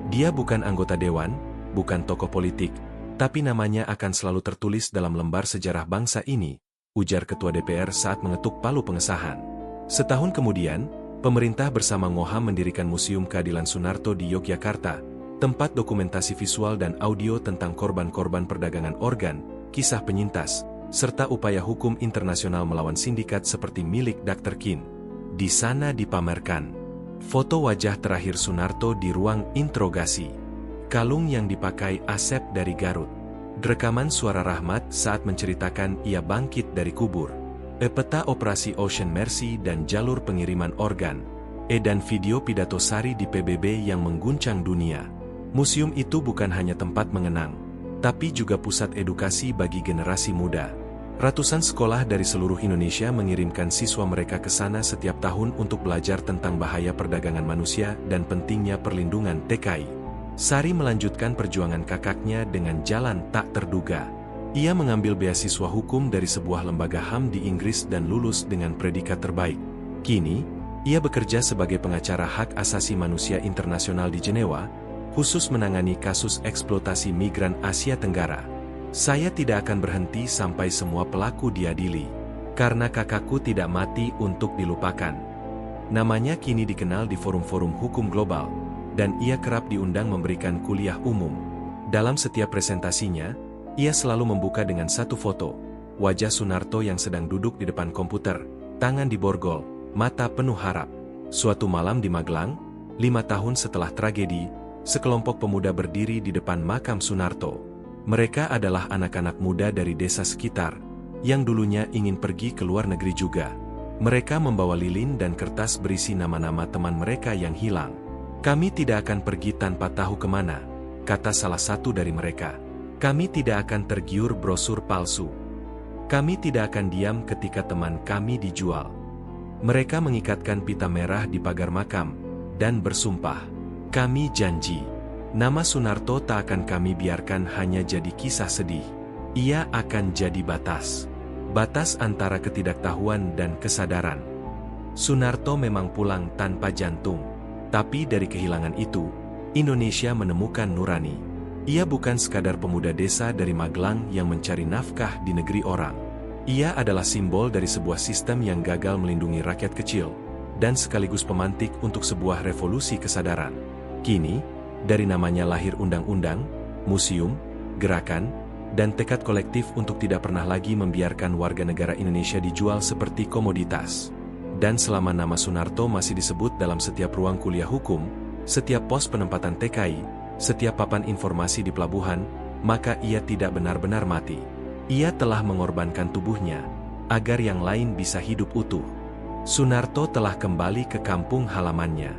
Dia bukan anggota dewan, bukan tokoh politik, tapi namanya akan selalu tertulis dalam lembar sejarah bangsa ini, ujar Ketua DPR saat mengetuk palu pengesahan. Setahun kemudian, pemerintah bersama Ngoham mendirikan Museum Keadilan Sunarto di Yogyakarta, tempat dokumentasi visual dan audio tentang korban-korban perdagangan organ, kisah penyintas, serta upaya hukum internasional melawan sindikat seperti milik Dr. Kin. Di sana dipamerkan foto wajah terakhir Sunarto di ruang interogasi, kalung yang dipakai Asep dari Garut, rekaman suara Rahmat saat menceritakan ia bangkit dari kubur, peta operasi Ocean Mercy dan jalur pengiriman organ, dan video pidato Sari di PBB yang mengguncang dunia. Museum itu bukan hanya tempat mengenang, tapi juga pusat edukasi bagi generasi muda. Ratusan sekolah dari seluruh Indonesia mengirimkan siswa mereka ke sana setiap tahun untuk belajar tentang bahaya perdagangan manusia dan pentingnya perlindungan TKI. Sari melanjutkan perjuangan kakaknya dengan jalan tak terduga. Ia mengambil beasiswa hukum dari sebuah lembaga HAM di Inggris dan lulus dengan predikat terbaik. Kini, ia bekerja sebagai pengacara hak asasi manusia internasional di Jenewa, khusus menangani kasus eksploitasi migran Asia Tenggara. Saya tidak akan berhenti sampai semua pelaku diadili, karena kakakku tidak mati untuk dilupakan. Namanya kini dikenal di forum-forum hukum global, dan ia kerap diundang memberikan kuliah umum. Dalam setiap presentasinya, ia selalu membuka dengan satu foto, wajah Sunarto yang sedang duduk di depan komputer, tangan di borgol, mata penuh harap. Suatu malam di Magelang, 5 tahun setelah tragedi, sekelompok pemuda berdiri di depan makam Sunarto. Mereka adalah anak-anak muda dari desa sekitar, yang dulunya ingin pergi ke luar negeri juga. Mereka membawa lilin dan kertas berisi nama-nama teman mereka yang hilang. Kami tidak akan pergi tanpa tahu kemana, kata salah satu dari mereka. Kami tidak akan tergiur brosur palsu. Kami tidak akan diam ketika teman kami dijual. Mereka mengikatkan pita merah di pagar makam, dan bersumpah, kami janji. Nama Sunarto tak akan kami biarkan hanya jadi kisah sedih. Ia akan jadi batas. Batas antara ketidaktahuan dan kesadaran. Sunarto memang pulang tanpa jantung. Tapi dari kehilangan itu, Indonesia menemukan nurani. Ia bukan sekadar pemuda desa dari Magelang yang mencari nafkah di negeri orang. Ia adalah simbol dari sebuah sistem yang gagal melindungi rakyat kecil, dan sekaligus pemantik untuk sebuah revolusi kesadaran. Kini, dari namanya lahir undang-undang, museum, gerakan, dan tekad kolektif untuk tidak pernah lagi membiarkan warga negara Indonesia dijual seperti komoditas. Dan selama nama Sunarto masih disebut dalam setiap ruang kuliah hukum, setiap pos penempatan TKI, setiap papan informasi di pelabuhan, maka ia tidak benar-benar mati. Ia telah mengorbankan tubuhnya, agar yang lain bisa hidup utuh. Sunarto telah kembali ke kampung halamannya.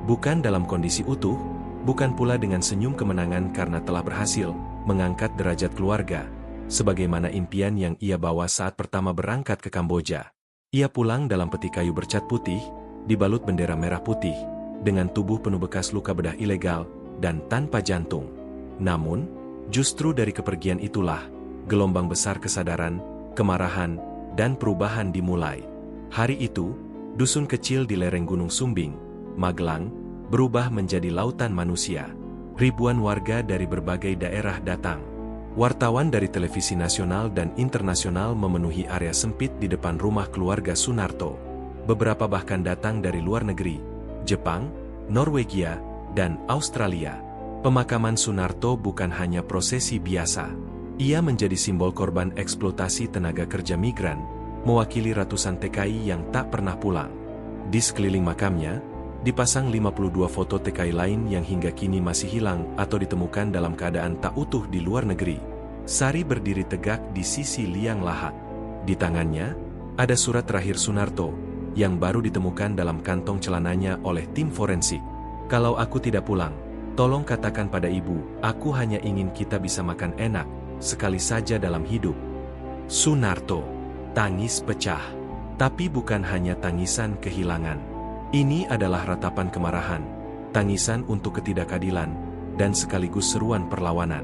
Bukan dalam kondisi utuh, bukan pula dengan senyum kemenangan karena telah berhasil mengangkat derajat keluarga, sebagaimana impian yang ia bawa saat pertama berangkat ke Kamboja. Ia pulang dalam peti kayu bercat putih, dibalut bendera merah putih, dengan tubuh penuh bekas luka bedah ilegal, dan tanpa jantung. Namun, justru dari kepergian itulah, gelombang besar kesadaran, kemarahan, dan perubahan dimulai. Hari itu, dusun kecil di lereng Gunung Sumbing, Magelang, berubah menjadi lautan manusia. Ribuan warga dari berbagai daerah datang. Wartawan dari televisi nasional dan internasional memenuhi area sempit di depan rumah keluarga Sunarto. Beberapa bahkan datang dari luar negeri, Jepang, Norwegia, dan Australia. Pemakaman Sunarto bukan hanya prosesi biasa. Ia menjadi simbol korban eksploitasi tenaga kerja migran, mewakili ratusan TKI yang tak pernah pulang. Di sekeliling makamnya, dipasang 52 foto TKI lain yang hingga kini masih hilang atau ditemukan dalam keadaan tak utuh di luar negeri. Sari berdiri tegak di sisi liang lahat. Di tangannya, ada surat terakhir Sunarto, yang baru ditemukan dalam kantong celananya oleh tim forensik. Kalau aku tidak pulang, tolong katakan pada ibu, aku hanya ingin kita bisa makan enak, sekali saja dalam hidup. Sunarto. Tangis pecah. Tapi bukan hanya tangisan kehilangan. Ini adalah ratapan kemarahan, tangisan untuk ketidakadilan, dan sekaligus seruan perlawanan.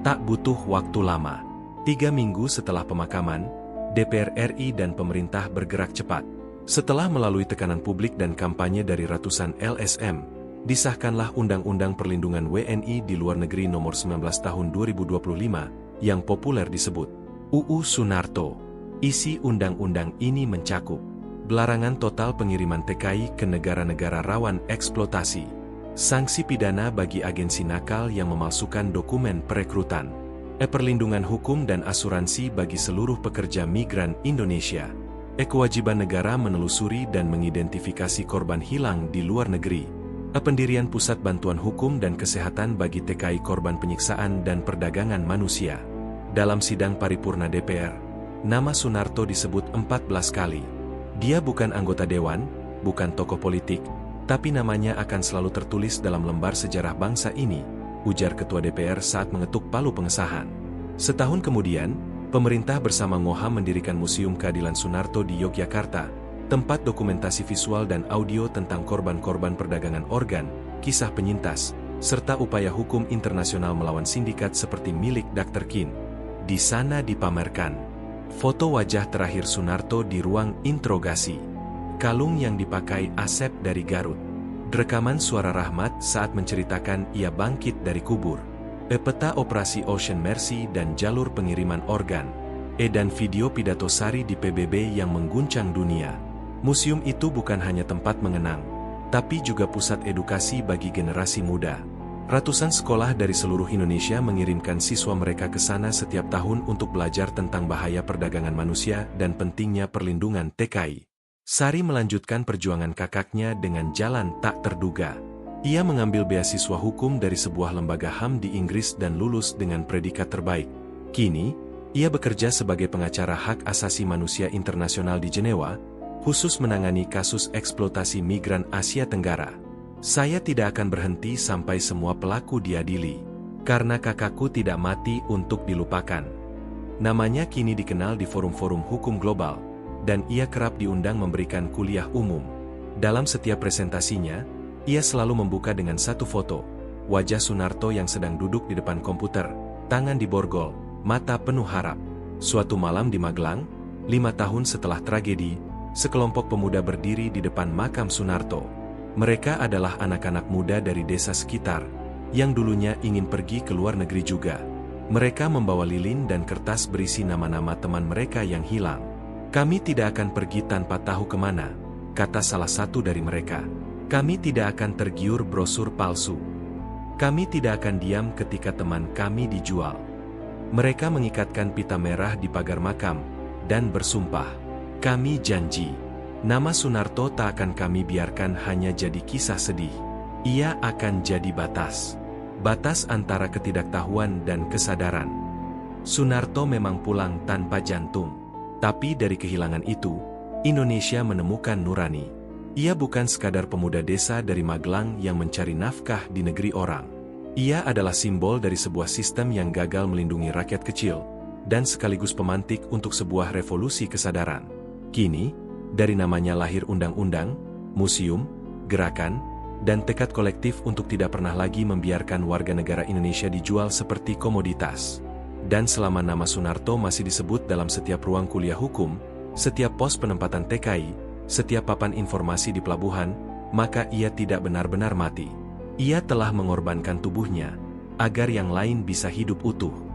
Tak butuh waktu lama. 3 minggu setelah pemakaman, DPR RI dan pemerintah bergerak cepat. Setelah melalui tekanan publik dan kampanye dari ratusan LSM, disahkanlah Undang-Undang Perlindungan WNI di Luar Negeri Nomor 19 Tahun 2025, yang populer disebut UU Sunarto. Isi undang-undang ini mencakup larangan total pengiriman TKI ke negara-negara rawan eksploitasi, sanksi pidana bagi agensi nakal yang memalsukan dokumen perekrutan, perlindungan hukum dan asuransi bagi seluruh pekerja migran Indonesia, kewajiban negara menelusuri dan mengidentifikasi korban hilang di luar negeri, pendirian pusat bantuan hukum dan kesehatan bagi TKI korban penyiksaan dan perdagangan manusia. Dalam sidang paripurna DPR, nama Sunarto disebut 14 kali. Dia bukan anggota dewan, bukan tokoh politik, tapi namanya akan selalu tertulis dalam lembar sejarah bangsa ini, ujar Ketua DPR saat mengetuk palu pengesahan. Setahun kemudian, pemerintah bersama Ngoham mendirikan Museum Keadilan Sunarto di Yogyakarta, tempat dokumentasi visual dan audio tentang korban-korban perdagangan organ, kisah penyintas, serta upaya hukum internasional melawan sindikat seperti milik Dr. Kin. Di sana dipamerkan foto wajah terakhir Sunarto di ruang interogasi, kalung yang dipakai Asep dari Garut, rekaman suara Rahmat saat menceritakan ia bangkit dari kubur, peta operasi Ocean Mercy dan jalur pengiriman organ, dan video pidato Sari di PBB yang mengguncang dunia. Museum itu bukan hanya tempat mengenang, tapi juga pusat edukasi bagi generasi muda. Ratusan sekolah dari seluruh Indonesia mengirimkan siswa mereka ke sana setiap tahun untuk belajar tentang bahaya perdagangan manusia dan pentingnya perlindungan TKI. Sari melanjutkan perjuangan kakaknya dengan jalan tak terduga. Ia mengambil beasiswa hukum dari sebuah lembaga HAM di Inggris dan lulus dengan predikat terbaik. Kini, ia bekerja sebagai pengacara hak asasi manusia internasional di Jenewa, khusus menangani kasus eksploitasi migran Asia Tenggara. Saya tidak akan berhenti sampai semua pelaku diadili, karena kakakku tidak mati untuk dilupakan. Namanya kini dikenal di forum-forum hukum global, dan ia kerap diundang memberikan kuliah umum. Dalam setiap presentasinya, ia selalu membuka dengan satu foto, wajah Sunarto yang sedang duduk di depan komputer, tangan diborgol, mata penuh harap. Suatu malam di Magelang, 5 tahun setelah tragedi, sekelompok pemuda berdiri di depan makam Sunarto. Mereka adalah anak-anak muda dari desa sekitar, yang dulunya ingin pergi ke luar negeri juga. Mereka membawa lilin dan kertas berisi nama-nama teman mereka yang hilang. Kami tidak akan pergi tanpa tahu kemana, kata salah satu dari mereka. Kami tidak akan tergiur brosur palsu. Kami tidak akan diam ketika teman kami dijual. Mereka mengikatkan pita merah di pagar makam, dan bersumpah, kami janji, nama Sunarto tak akan kami biarkan hanya jadi kisah sedih. Ia akan jadi batas. Batas antara ketidaktahuan dan kesadaran. Sunarto memang pulang tanpa jantung. Tapi dari kehilangan itu, Indonesia menemukan nurani. Ia bukan sekadar pemuda desa dari Magelang yang mencari nafkah di negeri orang. Ia adalah simbol dari sebuah sistem yang gagal melindungi rakyat kecil, dan sekaligus pemantik untuk sebuah revolusi kesadaran. Kini, dari namanya lahir undang-undang, museum, gerakan, dan tekad kolektif untuk tidak pernah lagi membiarkan warga negara Indonesia dijual seperti komoditas. Dan selama nama Sunarto masih disebut dalam setiap ruang kuliah hukum, setiap pos penempatan TKI, setiap papan informasi di pelabuhan, maka ia tidak benar-benar mati. Ia telah mengorbankan tubuhnya, agar yang lain bisa hidup utuh.